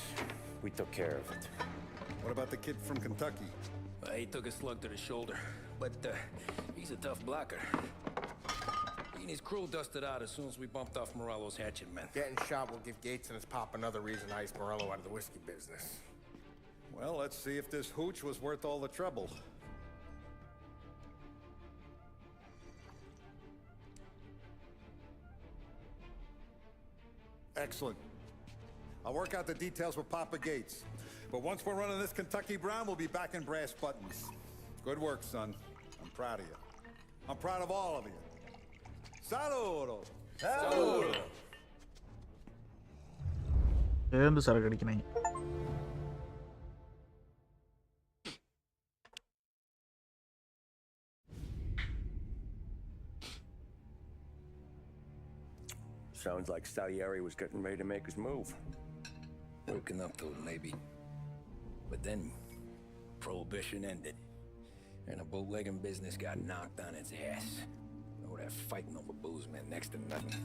We took care of it. What about the kid from Kentucky? He took a slug to the shoulder, but he's a tough blocker. He and his crew dusted out as soon as we bumped off Morello's hatchet men. Getting shot will give Gates and his pop another reason to ice Morello out of the whiskey business. Well, let's see if this hooch was worth all the trouble. Excellent. I'll work out the details with Papa Gates. But once we're running this Kentucky Brown, we'll be back in brass buttons. Good work, son. I'm proud of you. I'm proud of all of you. Saludo! Saludo! சேர்ந்து சரக்கு அடிக்கிறாங்க. Sounds like Salieri was getting ready to make his move. Working up to it, maybe. But then, Prohibition ended. And the bootlegging business got knocked on its ass. Oh, that fighting over booze meant next to nothing.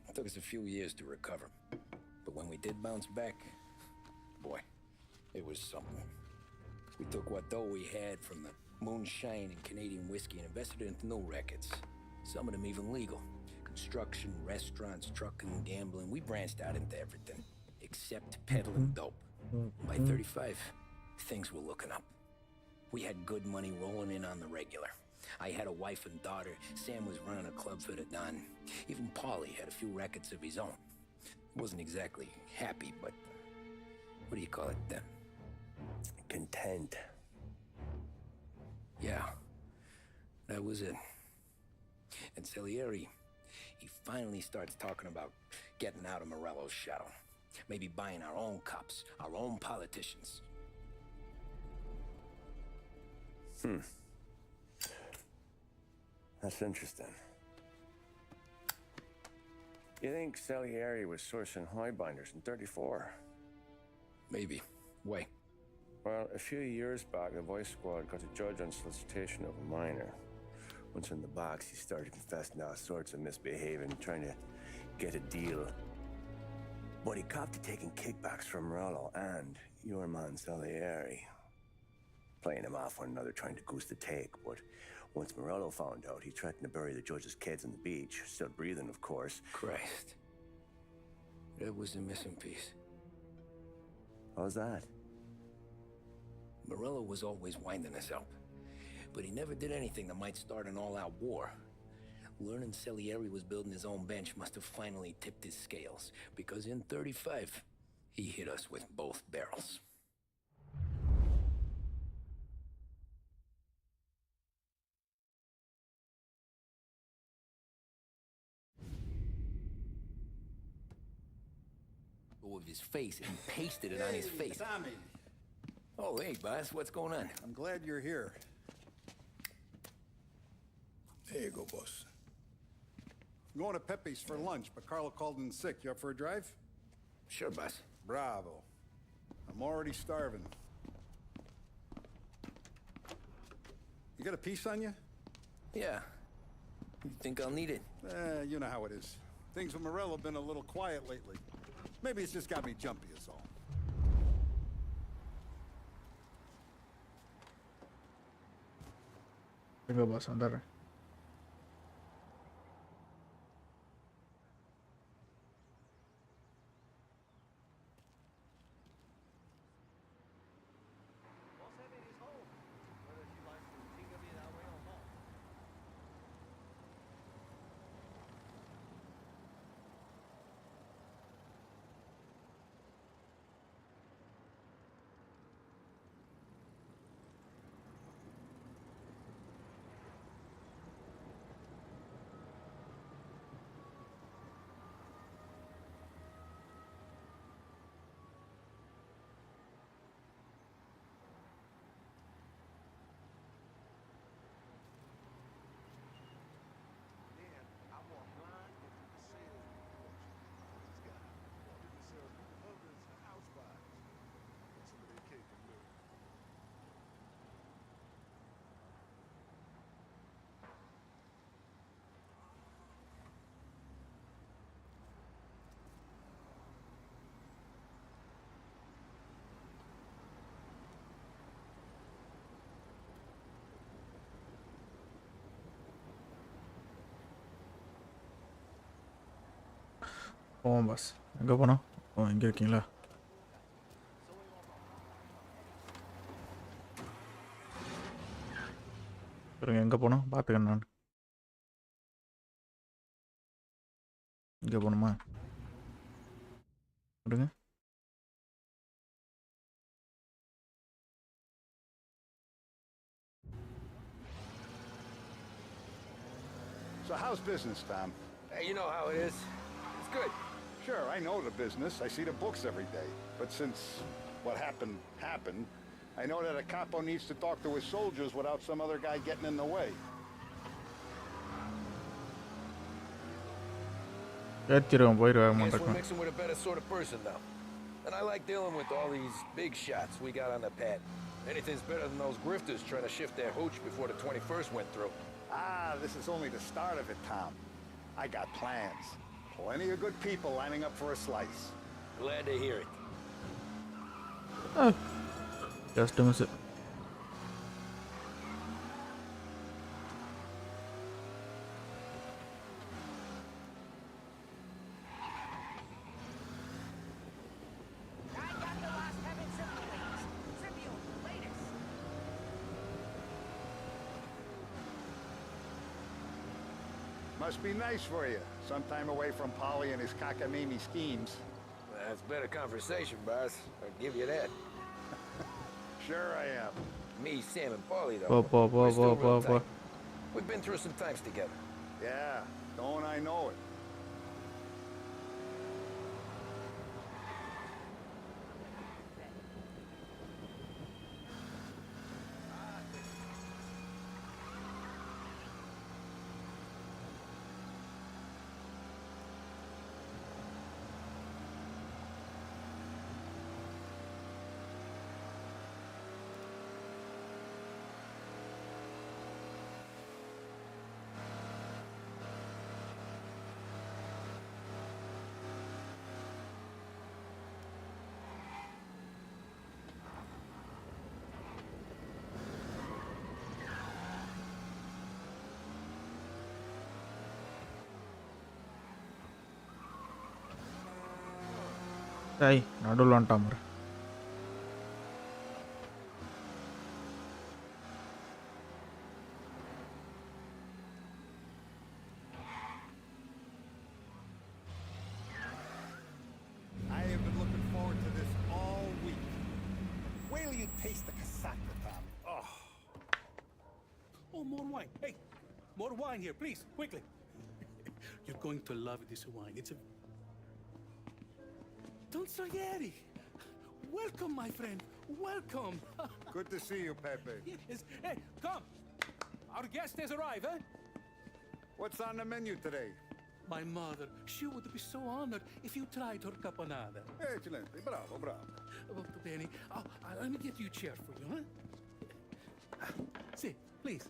It took us a few years to recover. But when we did bounce back, boy, it was something. We took what dough we had from the moonshine and Canadian whiskey and invested it into new rackets. Some of them even legal. Construction, restaurants, trucking, gambling. We branched out into everything, except peddling dope. By 35, things were looking up. We had good money rolling in on the regular. I had a wife and daughter. Sam was running a club for the Don. Even Paulie had a few rackets of his own. Wasn't exactly happy, but what do you call it then? Content. Yeah, that was it. And Salieri, he finally starts talking about getting out of Morello's shadow. Maybe buying our own cops, our own politicians. That's interesting. You think Salieri was sourcing highbinders in 34? Maybe. Why? Well, a few years back, a voice squad got a judge on solicitation of a minor. Once in the box, he started confessing all sorts of misbehaving, trying to get a deal. But he copped to taking kickbacks from Morello and your man Salieri. Playing him off one another, trying to goose the take, but once Morello found out, he threatened to bury the judge's kids on the beach. Still breathing, of course. Christ. That was the missing piece. How's that? Morello was always winding us up, but he never did anything that might start an all-out war. Learning Salieri was building his own bench must have finally tipped his scales, because in 35, he hit us with both barrels. Of his face, and he pasted it on his face. Tommy. Oh, hey, boss, what's going on? I'm glad you're here. There you go, boss. I'm going to Pepe's for lunch, but Carlo called in sick. You up for a drive? Sure, boss. Bravo. I'm already starving. You got a piece on you? Yeah. You think I'll need it? You know how it is. Things with Morello have been a little quiet lately. Maybe it's just got me jumpy is all. Venga, boss, andar. போவோம் pass. எங்கே போனோம்? ஓ, இங்கே இருக்கீங்களா? இருங்க, எங்கே போனோம் பார்த்துக்கேன் நான். இங்கே போகணுமா? விடுங்க. So how's business, Tom? Hey, you know how it is. It's good. Sure, I know the business. I see the books every day. But since what happened, I know that a capo needs to talk to his soldiers without some other guy getting in the way. Guess we're mixing with a better sort of person now. And I like dealing with all these big shots we got on the pad. Anything's better than those grifters trying to shift their hooch before the 21st went through. This is only the start of it, Tom. I got plans. Plenty of good people lining up for a slice. Glad to hear it. Just miss it. Must be nice for you. Some time away from Polly and his cockamamie schemes. That's better conversation, boss. I'll give you that. Sure I am. Me, Sam, and Polly, though. We're still real tight. We've been through some times together. Yeah, don't I know it. Hey, நடுவில் வந்துட்டான் பாரு. I have been looking forward to this all week. Wait till you taste the casaca, Tom. Oh, more wine. Hey, more wine here, please, quickly. You're going to love this wine. It's a... Don Salieri! Welcome, my friend. Welcome. Good to see you, Pepe. Yes. Hey, come. Our guest has arrived, eh? What's on the menu today? My mother, she would be so honored if you tried her caponata. Excelente, bravo, bravo. Molto bene. Oh, let me get you a chair for you, huh? Sit, please.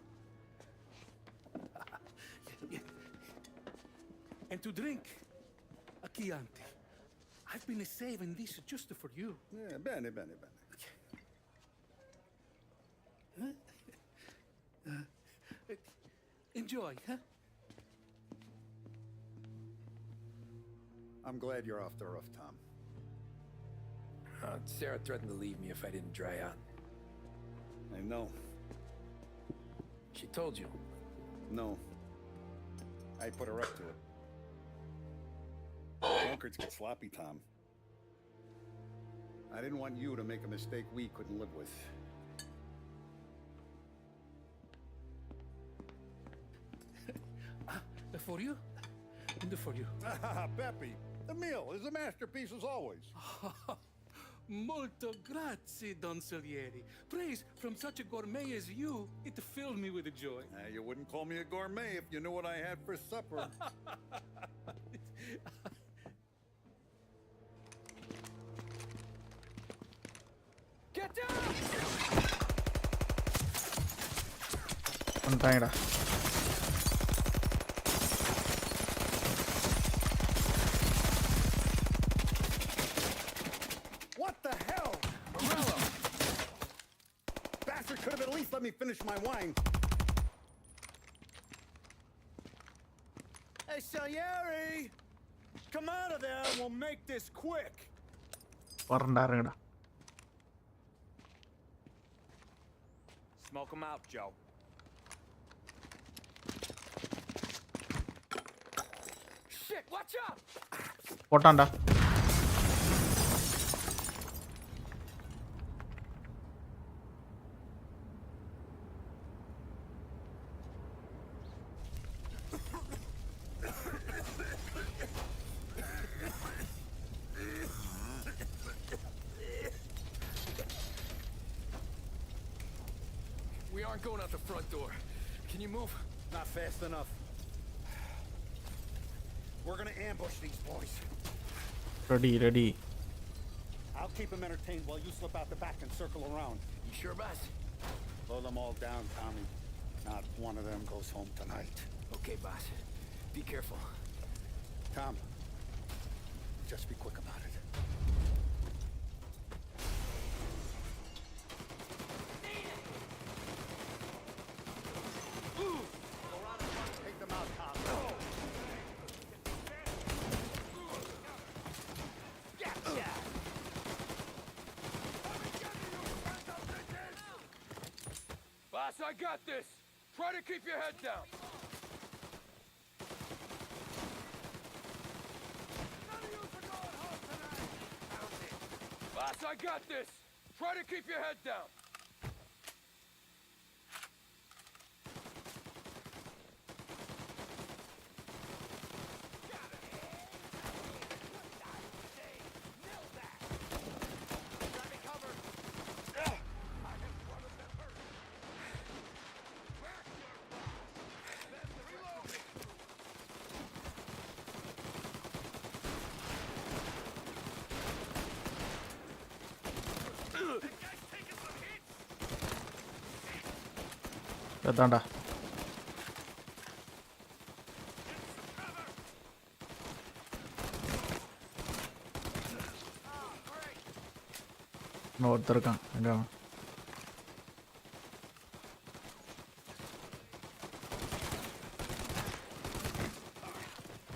And to drink, a Chianti. I've been saving this just for you. Yeah, bene, bene, bene. Enjoy, huh? I'm glad you're off the roof, Tom. Sarah threatened to leave me if I didn't dry out. I know. She told you? No. I put her up to it. Drunkards get sloppy, Tom. I didn't want you to make a mistake we couldn't live with. For you? And for you. Peppy, the meal is a masterpiece as always. Molto grazie, Don Salieri. Praise from such a gourmet as you, it filled me with joy. You wouldn't call me a gourmet if you knew what I had for supper. Get down! வந்துட்டாங்கடா. What the hell? Morello! Bastard could have at least let me finish my wine. Hey, Salieri! Come out of there and we'll make this quick. வரண்டாருங்கடா. Smoke him out, Joe. Shit, watch out! போட்டான்டா. We aren't going out the front door. Can you move? Not fast enough. We're gonna ambush these boys. Ready. I'll keep them entertained while you slip out the back and circle around. You sure, boss? Blow them all down, Tommy. Not one of them goes home tonight. Okay, boss. Be careful. Tom, just be quick about it. Take them out, Tom. Gotcha! Boss, I got this. Try to keep your head down. Boss, I got this. Try to keep your head down. அதான்டா. இன்னும் ஒருத்தர் இருக்கான். எங்க அவன்?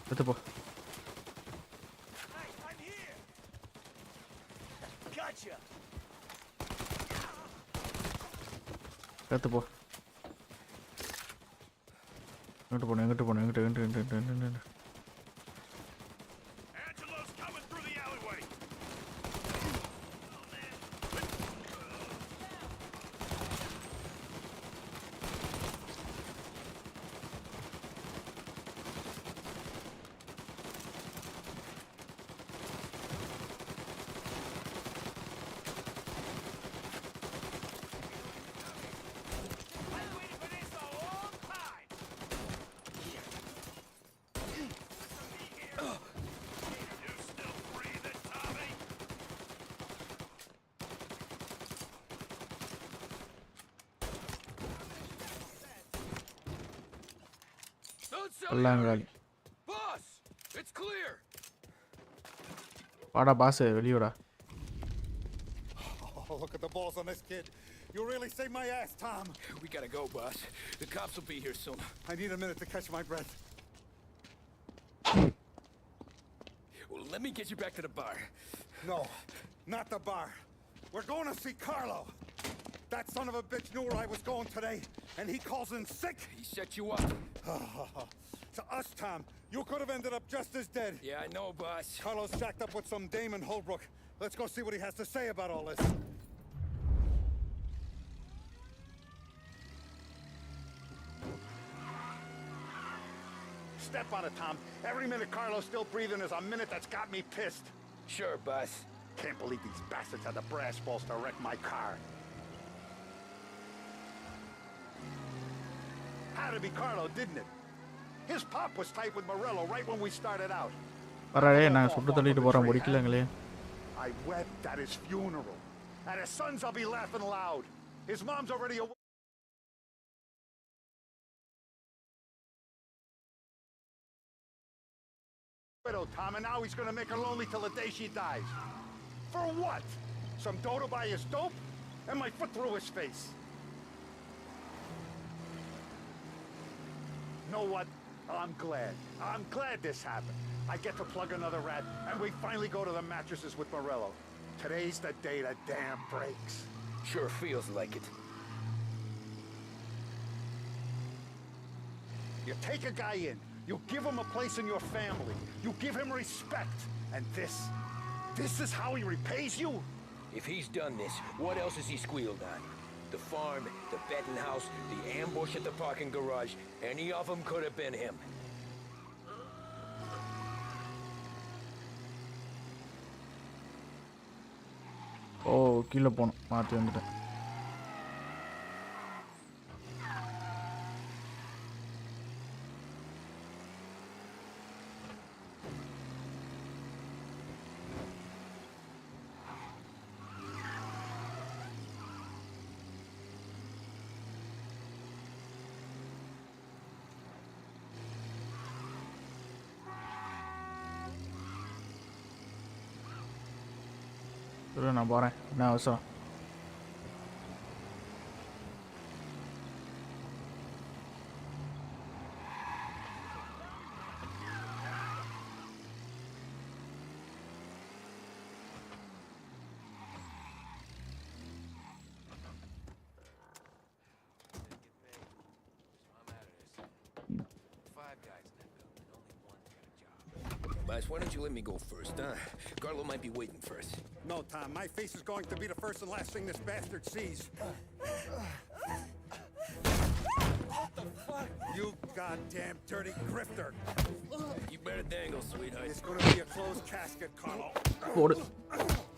எடுத்து போ. எடுத்து போ. எங்கிட்டு போன எங்கிட்டு பல்லாங்காலி. Boss, it's clear. வாடா pass வெளியோடா. Oh, look at the balls on this kid. You really saved my ass, Tom. We gotta go, boss. The cops will be here soon. I need a minute to catch my breath. Well, let me get you back to the bar. No, not the bar. We're going to see Carlo. That son of a bitch knew where I was going today, and he calls in sick. He set you up. To us, Tom, you could have ended up just as dead. Yeah, I know, boss. Carlo's jacked up with some dame in Holbrook. Let's go see what he has to say about all this. Step on it, Tom. Every minute Carlo's still breathing is a minute that's got me pissed. Sure, boss. Can't believe these bastards had the brass balls to wreck my car. Had to be Carlo, didn't it? His pop was tight with Morello right when we started out. வரடே நான் சுட்டு தள்ளிட்டு போறேன் முடிக்கலங்களே. I wept at his funeral. At his son's I'll be laughing loud. His mom's already away. Widow, Tom, and now he's gonna make her lonely till the day she dies. For what? Some dough to buy his dope? And my foot through his face. Know what? I'm glad. I'm glad this happened. I get to plug another rat, and we finally go to the mattresses with Morello. Today's the day the dam breaks. Sure feels like it. You take a guy in, you give him a place in your family, you give him respect, and this is how he repays you? If he's done this, what else has he squealed on? The farm, the betting house, the ambush at the parking garage, any of them could have been him. ஓ கீழே போகணும் மாற்றி வந்துட்டேன். நான் போகிறேன் என்ன அவசரம். Boss, why don't you let me go first, huh? Carlo might be waiting for us. No, Tom. My face is going to be the first and last thing this bastard sees. What the fuck? You goddamn dirty grifter. You better dangle, sweetheart. It's going to be a closed casket, Carlo. போடு.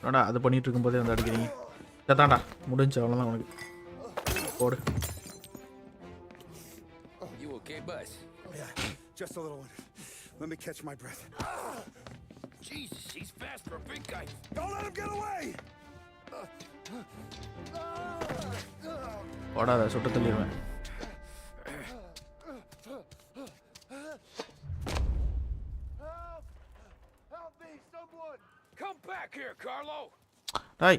அடா அது பண்ணிட்டு இருக்கும்போதே வந்து அடிக்கிறீங்க. தாண்டா முடிஞ்சு அவ்வளோதான் உனக்கு. போடு. You okay, boss? Yeah, just a little one. Let me catch my breath. Jesus, he's fast for a big guy. Don't let him get away! ஓடாத சுட்டு தள்ளிடுவேன். Help me, someone! Come back here, Carlo! Hey!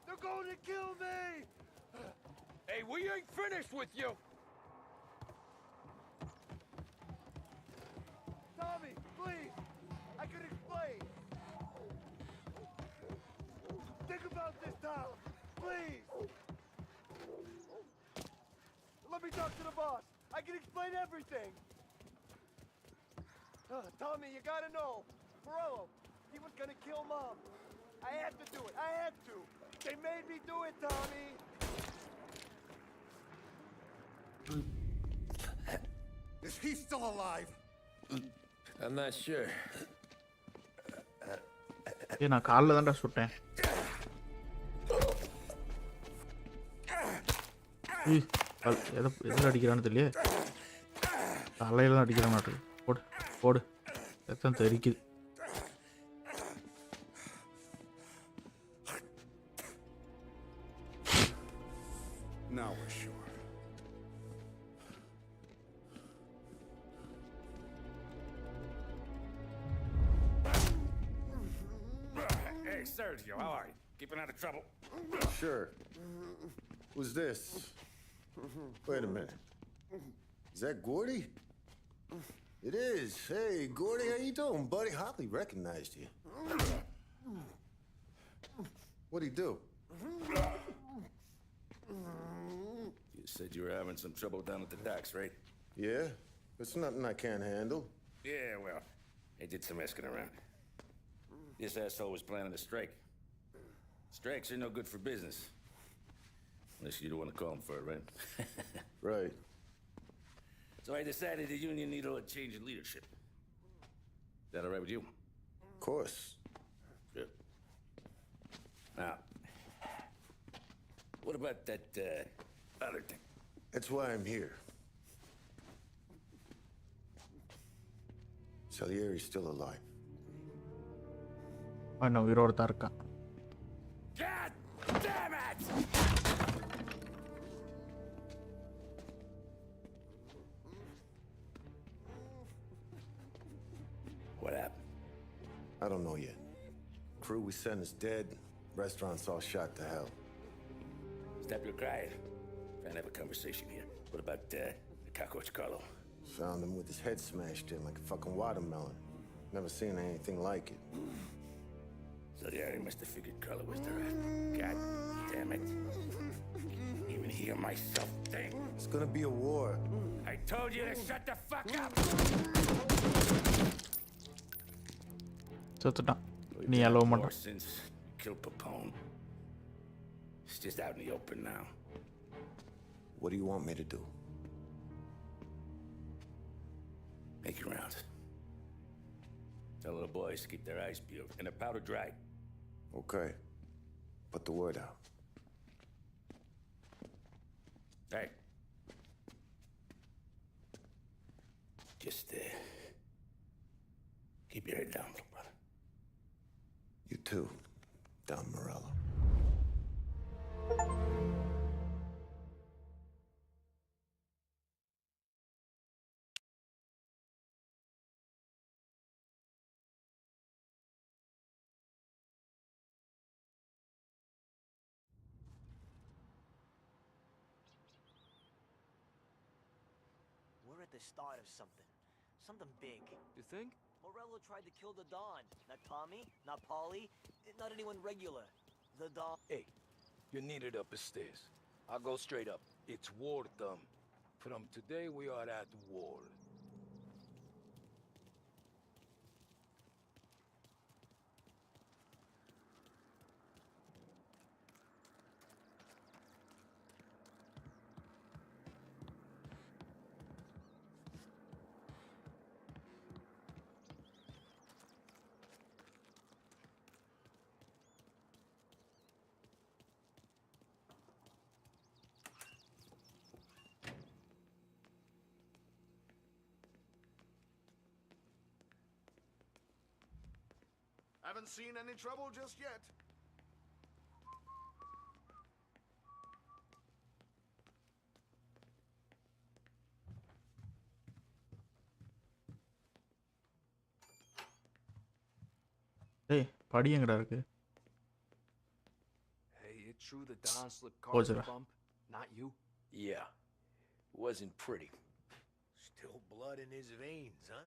They're going to kill me! Hey, we ain't finished with you! Tommy, please! I can explain! Think about this, Tom! Please! Let me talk to the boss! I can explain everything! Tommy, you gotta know! Morello, he was gonna kill Mom! I had to do it! I had to! They made me do it, Tommy! Is he still alive? I'm not sure. நான் காலில் தான்டா சுட்டேன். எதில் அடிக்கிறான்னு தெரியல. தலையில தான் அடிக்கிறான் நாட்டு. போடு போடு ரத்தம் தெரிக்குது. Now we're sure. Hey, Sergio, how are you? Keeping out of trouble? Sure. Who's this? Wait a minute. Is that Gordy? It is. Hey, Gordy, how you doing, buddy? Hardly recognized you. What'd he do? You said you were having some trouble down at the docks, right? Yeah? It's nothing I can't handle. Yeah, well, I did some asking around. This asshole was planning a strike. Strikes are no good for business. Unless you don't want to call him for it, right? Right. So I decided the union needed a change in leadership. Is that all right with you? Of course. Good. Now, what about that, other thing? That's why I'm here. Salieri's still alive. அவன் உயிரோடு தான் இருக்கான். God damn it! What happened? I don't know yet. Crew we sent is dead. Restaurant's all shot to hell. Stop your crying. Trying to have a conversation here. What about, the cockroach Carlo? Found him with his head smashed in like a fucking watermelon. Never seen anything like it. So yeah, he must have figured Carlo was the rat. God damn it. Even hear myself think. It's gonna be a war. I told you to shut the fuck up! செத்துட்டான். நீ allow மாட்டான். Since you killed Papone. It's just out in the open now. What do you want me to do? Make your rounds. Tell little boys to keep their eyes peeled and their powder dry. Okay. Put the word out. Hey. Just, keep your head down, little brother. You too, Don Morello. We're at the start of something. Something big. You think? Morello tried to kill the Don. Not Tommy, not Paulie, not anyone regular. The Don. Hey, you're needed up the stairs. I'll go straight up. It's war time. From today, we are at war. Haven't seen any trouble just yet. டேய் படி எங்கடா இருக்கு? Hey, it true the Don slipped Was car it? bump? Not you? Yeah. Wasn't pretty. Still blood in his veins, huh?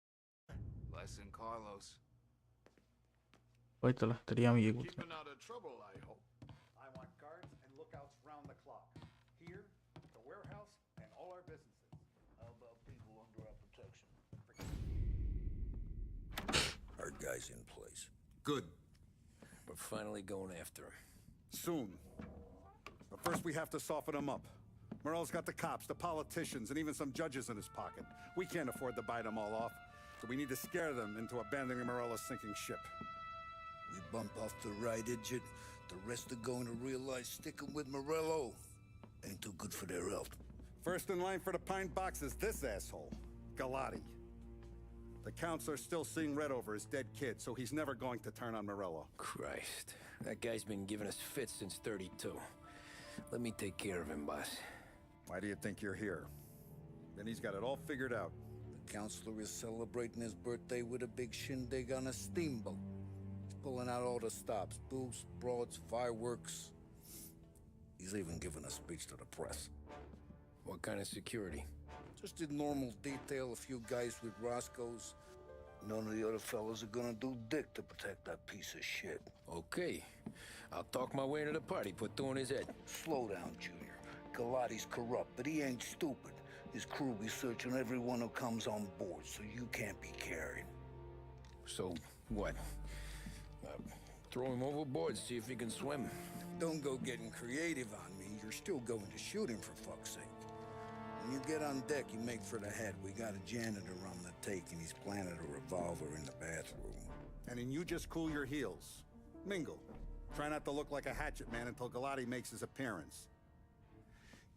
Less than Carlos. போய்த்தல தெரியாம ஏ குத்து. Keeping out of trouble, I hope. I want guards and lookouts round the clock. Here, the warehouse, and all our businesses. How about people under our protection? Our guy's in place. Good. We're finally going after him. Soon. But first we have to soften him up. Morello's got the cops, the politicians, and even some judges in his pocket. We can't afford to bite them all off, so we need to scare them into abandoning Morello's sinking ship. We bump off the right idiot, the rest are going to realize sticking with Morello ain't too good for their health. First in line for the pine box is this asshole, Galati. The counselor's still seeing red over his dead kid, so he's never going to turn on Morello. Christ. That guy's been giving us fits since 32. Let me take care of him, boss. Why do you think you're here? Then he's got it all figured out. The counselor is celebrating his birthday with a big shindig on a steamboat. He's pulling out all the stops, booze, broads, fireworks. He's even giving a speech to the press. What kind of security? Just did normal detail, a few guys with Roscoe's. None of the other fellas are gonna do dick to protect that piece of shit. Okay. I'll talk my way into the party, put two in his head. Slow down, Junior. Galati's corrupt, but he ain't stupid. His crew be searching everyone who comes on board, so you can't be carried. So, what? Throw him overboard, see if he can swim. Don't go getting creative on me. You're still going to shoot him, for fuck's sake. When you get on deck, you make for the head. We got a janitor on the take, and he's planted a revolver in the bathroom. And then you just cool your heels. Mingle. Try not to look like a hatchet man until Galati makes his appearance.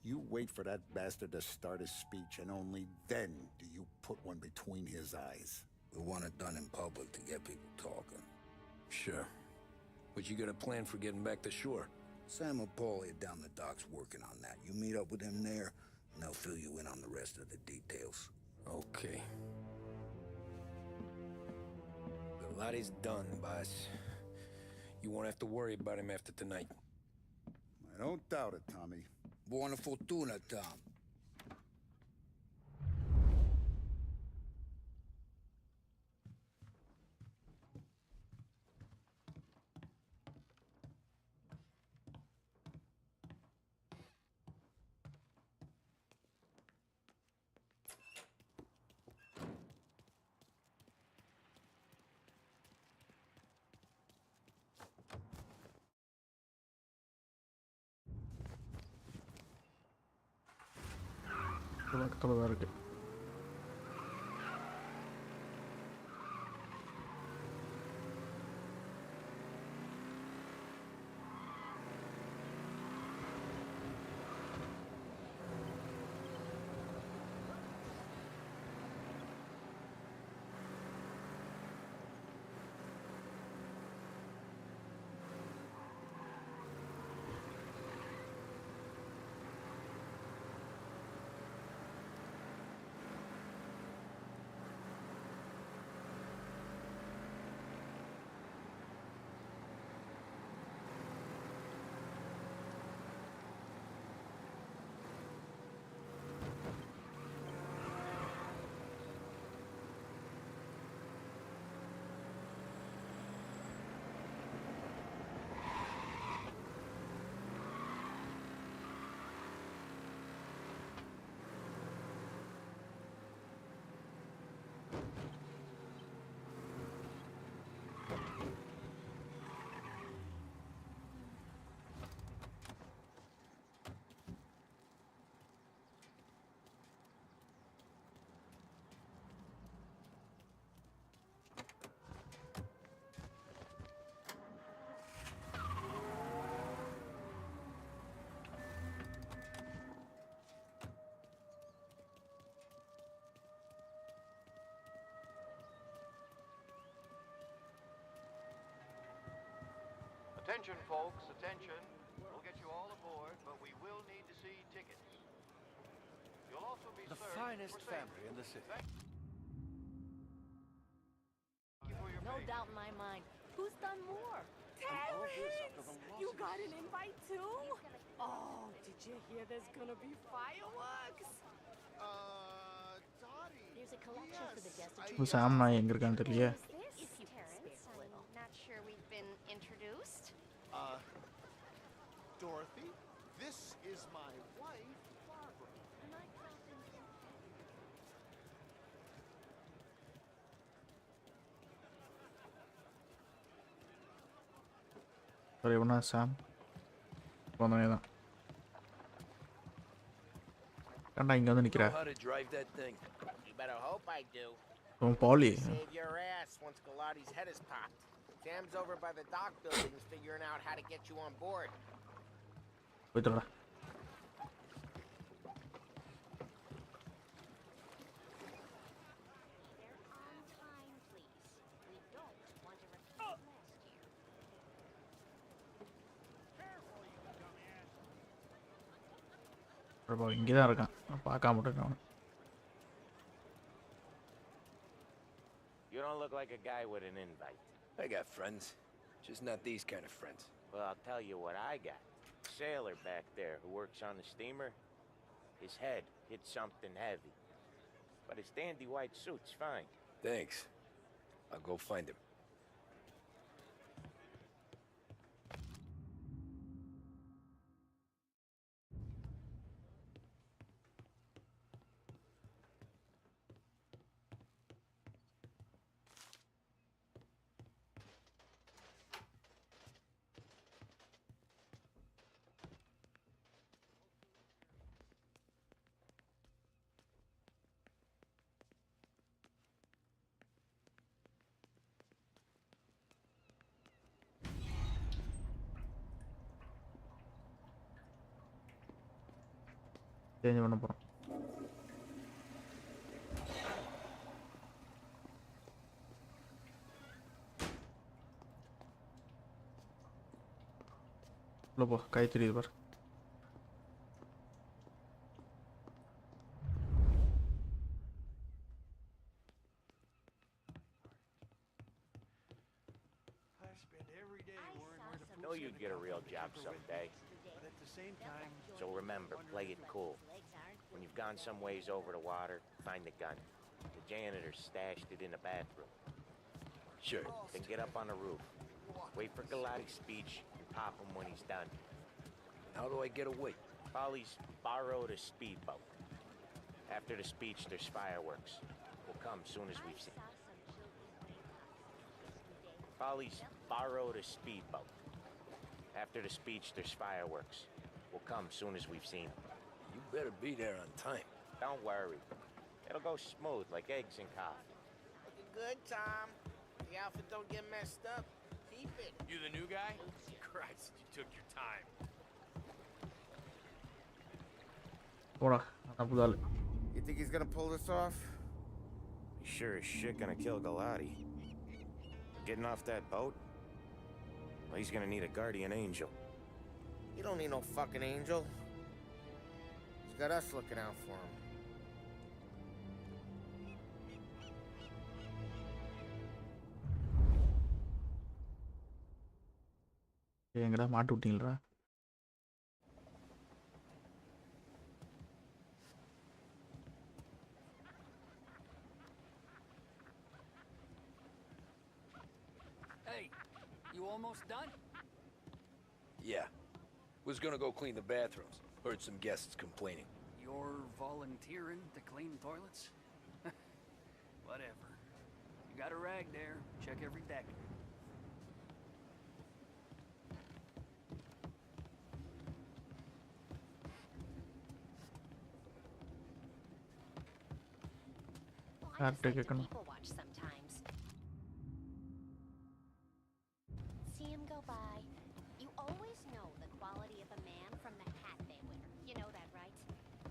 You wait for that bastard to start his speech, and only then do you put one between his eyes. We want it done in public to get people talking. Sure. But you got a plan for getting back to shore? Sam and Paulie are down the docks working on that. You meet up with them there, and they'll fill you in on the rest of the details. Okay. Galati's done, boss. You won't have to worry about him after tonight. I don't doubt it, Tommy. Buona fortuna, Tom. பக்கத்தில் தான் இருக்கு. Attention, folks, attention. We'll get you all aboard, but we will need to see tickets. You'll also be The served finest for family in the city. Thank you for your No patience. doubt in my mind. Who's done more? Terrence! You got an invite too? Oh, did you hear there's gonna be fireworks? There's a collection for the guests of இப்போ சாம் நாய் எங்கே இருக்கான்னு தெரியலையே. If you Terrence, I'm not sure we've been introduced. Dorothy, this is my wife, Barbara. சரி இவனா சாம் போனே தான். கண்டா இங்கே வந்து நிற்கிறா. Know how to drive that thing? You better hope I do. அவன் poly. Save your ass once Galati's head is popped. Sam's over by the dock buildings figuring out how to get you on board. போய்ட்டுடா. அப்போ இங்கே தான் இருக்கான். பார்க்காம விட்டுருக்கான். You don't look like a guy with an invite. I got friends, just not these kind of friends. Well, I'll tell you what I got. Sailor back there who works on the steamer. His head hit something heavy. But his dandy white suit's fine. Thanks. I'll go find him. Change பண்ண போகிறோம். உள்ள போ, கை தெரியுது பாரு. Know you'd get a real job someday. But at the same time, So remember, play it cool. When you've gone some ways over the water, find the gun. The janitor stashed it in the bathroom. Sure. Then get up on the roof. Wait for Galati's speech and pop him when he's done. How do I get away? Polly's borrowed a speedboat. After the speech, there's fireworks. We'll come soon as we've seen. Polly's borrowed a speedboat. After the speech, there's fireworks. We'll come soon as we've seen. You better be there on time. Don't worry. It'll go smooth like eggs and coffee. Looking good, Tom. The outfit don't get messed up. Keep it. You the new guy? Christ, you took your time. போடா, நான் புது ஆளு. You think he's gonna pull this off? He's sure as shit gonna kill Galati. Getting off that boat? Well, he's gonna need a guardian angel. You don't need no fucking angel. He's got us looking out for him. எங்கடா மாட்டு விட்டீங்களா? Hey, you almost done? Yeah. Was gonna go clean the bathrooms. Heard some guests complaining. You're volunteering to clean toilets? Whatever. You got a rag there. Check every deck. யார்கிட்ட கேட்கணும்? Watch sometimes. See him go by. You always know the quality of a man from the hat they wear. You know that, right?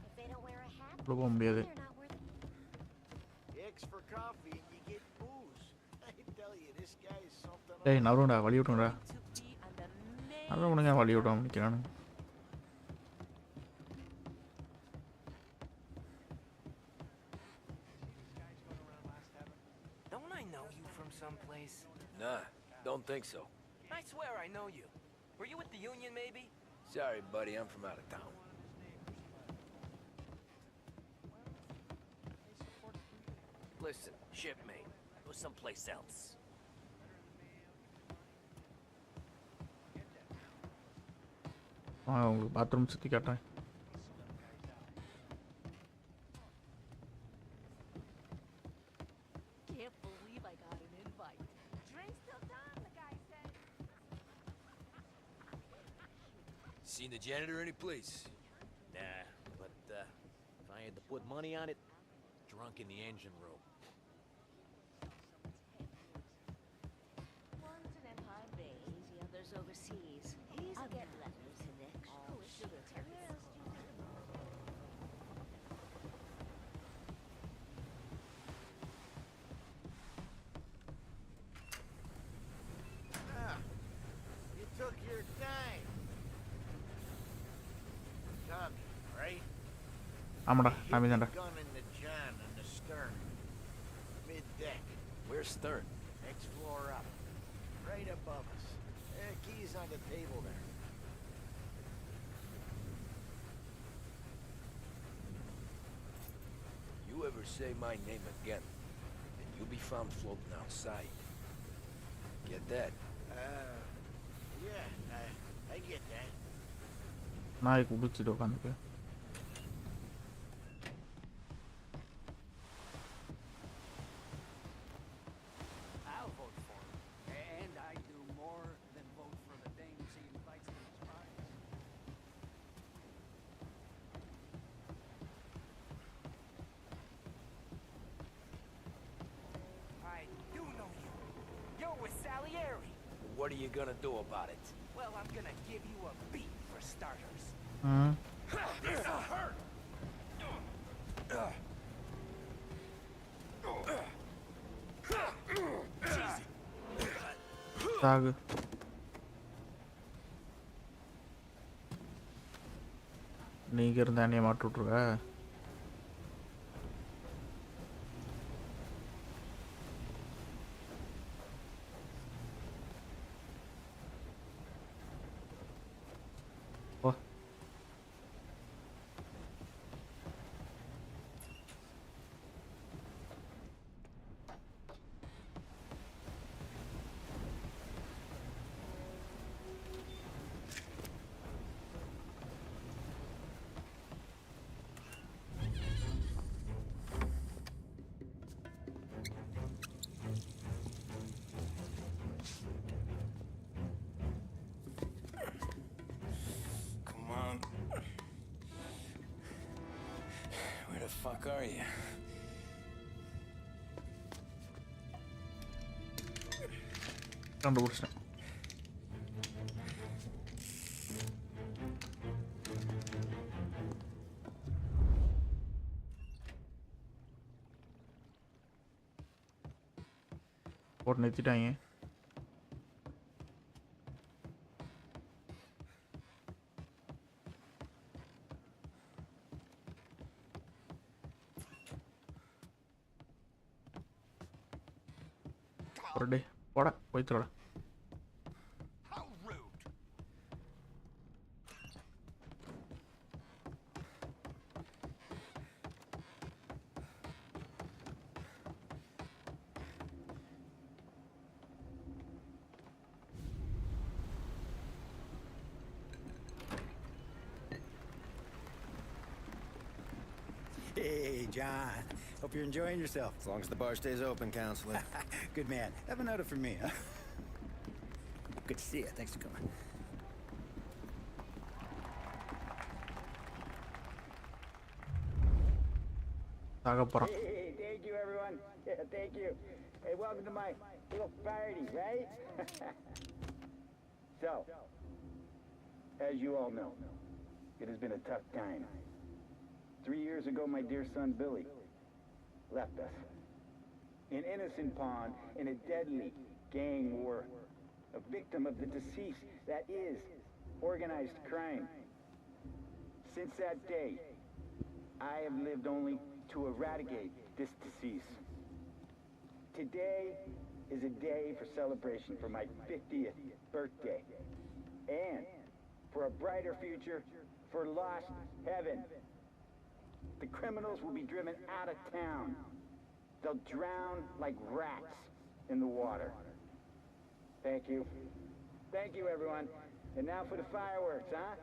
If they don't wear a hat, உள்ள போக முடியாது. they're not worth eggs for coffee and you get booze. I tell you, this guy is something. டேய் நவருண்டா, வழி விட்டுங்கடா. நல்ல உனங்க வழி விடாம நிக்கிறானு. Don't I know you from someplace? Nah, don't think so. I swear I know you. Were you at the Union, maybe? Sorry, buddy, I'm from out of town. Listen, shipmate, it was someplace else. உங்களுக்கு bathroom சுற்றி காட்டுறேன். Can't believe I got an invite. Drinks till dawn, the guy said. Seen the janitor any place? Nah, but if I had to put money on it, drunk in the engine room. One's in Empire Base, the other's overseas. I'll get letters in it. Oh, sugar terrorist. Ah, you took your time. Tommy, right? ஆமாடா Hit சாமி the தான்டா. gun in the John on the stern. Mid-deck. Where's stern? Next floor up. Right above us. Keys on the table there. You ever say my name again, and you'll be found floating outside. Get that? Yeah, I get that. நாய்க்கு பிடிச்சிட்டு உட்காந்துக்கு. I'll vote for him. And I do more than vote for the dames he invites to his parties. I do know you. You're with Salieri. What are you gonna do about it? Well, I'm gonna give you a beat for starters. This'll hurt. Sahoo. நீங்க இருந்தா என்னைய மாட்டி விட்ருவ. ஓ Come on. Where the fuck are you? கண்டுபிடிச்சிட்டேன். போட்டு நிறுத்திட்டாங்க. ஒரு டே போட போய்த்துடா. Hey, John. Hope you're enjoying yourself. As long as the bar stays open, counselor. Good man. Have a note for me, huh? Good to see you. Thanks for coming. சாக போறான். Hey, thank you, everyone. Yeah, thank you. Hey, welcome to my little party, right? So, as you all know, it has been a tough time. 3 years ago, my dear son Billy left us. An innocent pawn in a deadly gang war. A victim of the deceased that is organized crime. Since that day, I have lived only to eradicate this disease. Today is a day for celebration for my 50th birthday. And for a brighter future for lost heaven. The criminals will be driven out of town. They'll drown like rats in the water. Thank you. Thank you, everyone. And now for the fireworks, huh?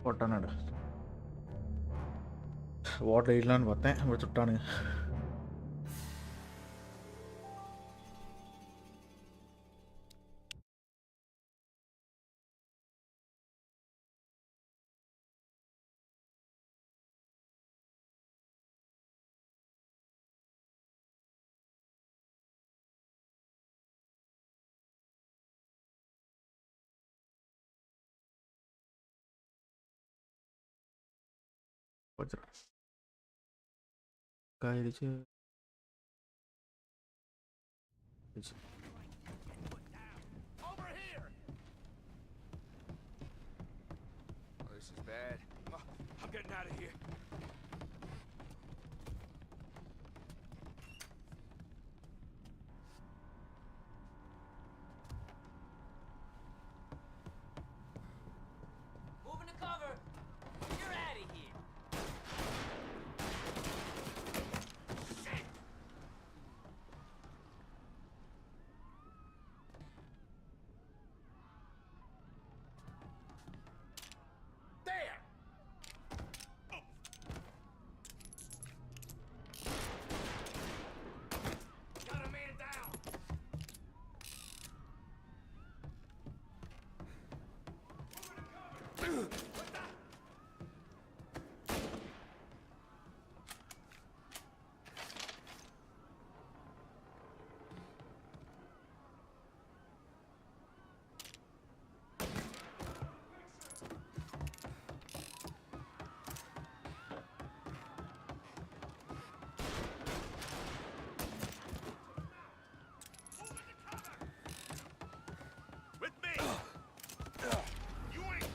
போட்டானடா ஓட்ட இல்லைன்னு பார்த்தேன் அப்படி சுட்டானுங்க. ஆயிடுச்சு. Oh, this is bad. I'm getting out of here. Moving to cover. You're out of here. There! Got a man down! With me! You ain't...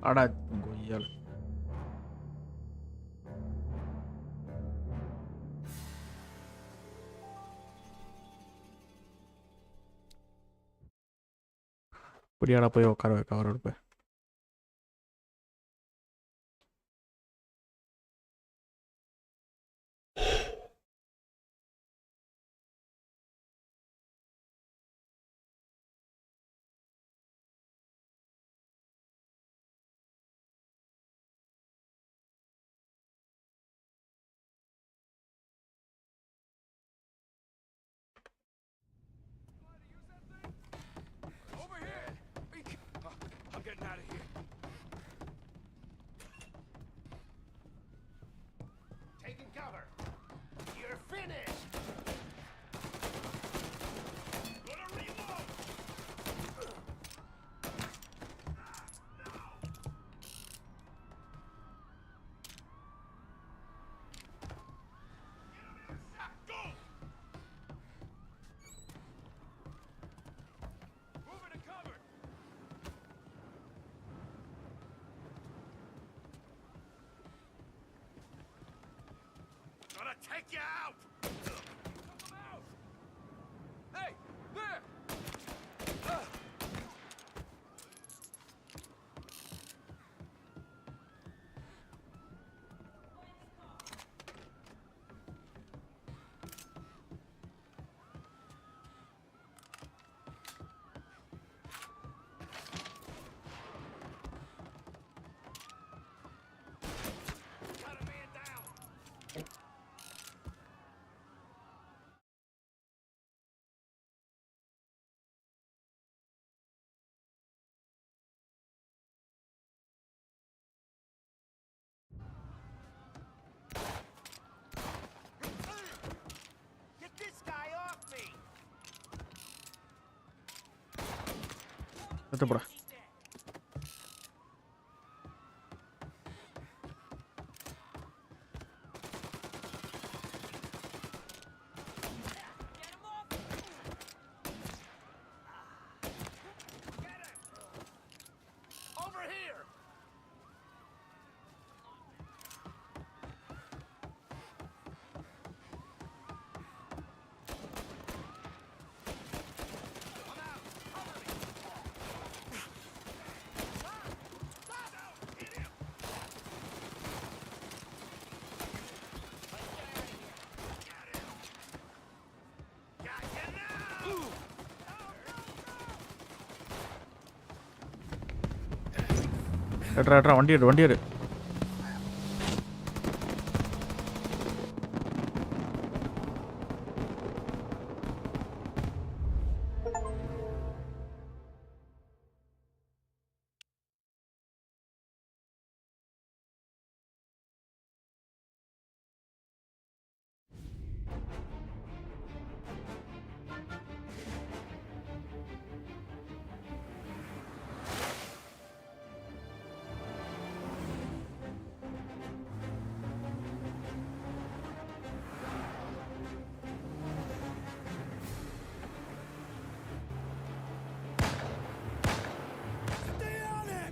அடா கொய்யால். இப்படியாடா போய் உட்கார வைக்க அவரோட போய். Over here. I'm getting out of here. Taking cover. You're finished! Gonna reload! Go! Moving to cover! Gonna take you out! Come out! Hey, there! Got a man down! Get this guy off me! எடுத்து போடா. Over here! Come out! Cover me! Stop! Hit him! Get him! Got you now! எட்ரா வண்டி எடு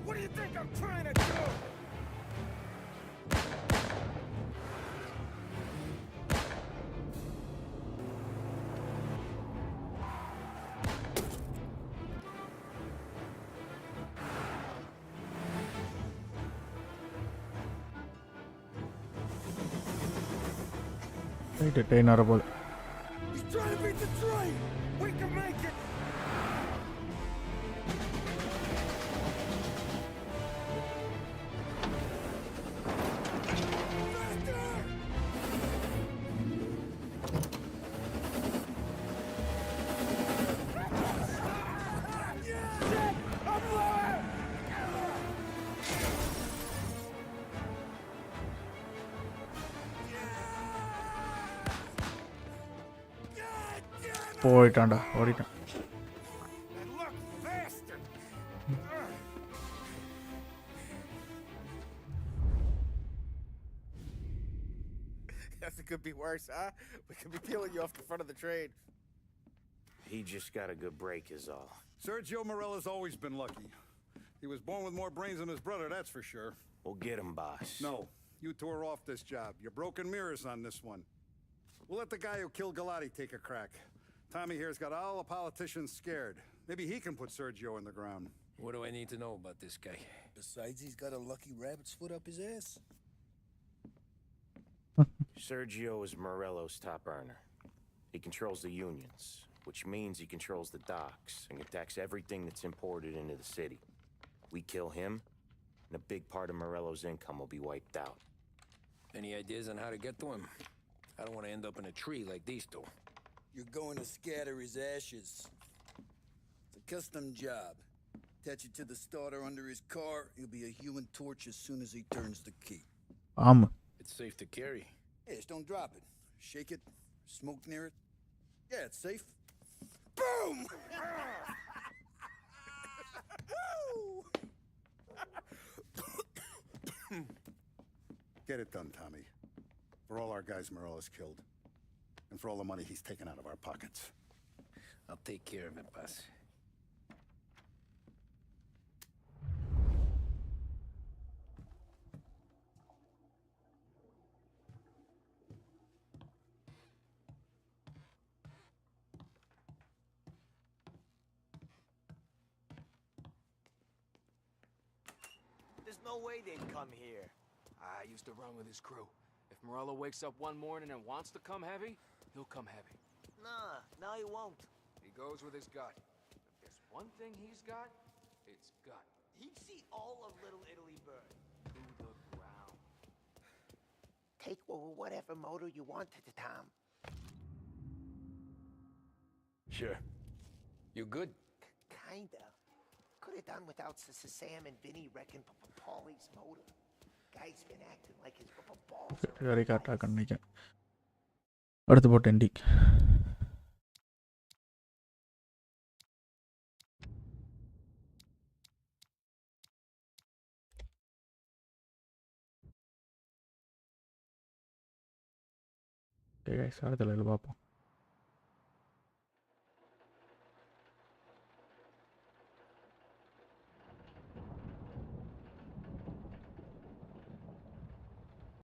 What do you think I'm trying to do? Right train வர போகுது He's trying to beat the train. We can make it. போயிட்டான்டா ஓடிட்டான் It could be worse, huh? We could be peeling you off the front of the train. He just got a good break is all. Sergio Morella's always been lucky. He was born with more brains than his brother, that's for sure. We'll get him, boss. No, you tore off this job. You're broken mirrors on this one. We'll let the guy who killed Galati take a crack. Tommy here's got all the politicians scared. Maybe he can put Sergio in the ground. What do I need to know about this guy? Besides, he's got a lucky rabbit's foot up his ass. Sergio is Morello's top earner. He controls the unions, which means he controls the docks and can tax everything that's imported into the city. We kill him, and a big part of Morello's income will be wiped out. Any ideas on how to get to him? I don't want to end up in a tree like these two. You're going to scatter his ashes. It's a custom job. Attach it to the starter under his car. He'll be a human torch as soon as he turns the key. It's safe to carry. Yeah, just don't drop it. Shake it. Smoke near it. Yeah, it's safe. Boom! Get it done, Tommy. For all our guys Morella's killed. And for all the money he's taken out of our pockets. I'll take care of it, boss. There's no way they'd come here. I used to run with his crew. If Morello wakes up one morning and wants to come heavy, he'll come heavy. Nah, he won't. He goes with his gut. If there's one thing he's got, it's gut. He'd see all of Little Italy burn. To the ground. Take whatever motor you wanted, Tom. Sure. You good? Kinda. Could have done without Sam and Vinny wrecking Paulie's motor. Guy's been acting like his balls. very கரெக்டாக கண்டிக்கிறேன் அடுத்து போட்டு ending okay guys அடுத்த பார்ப்போம்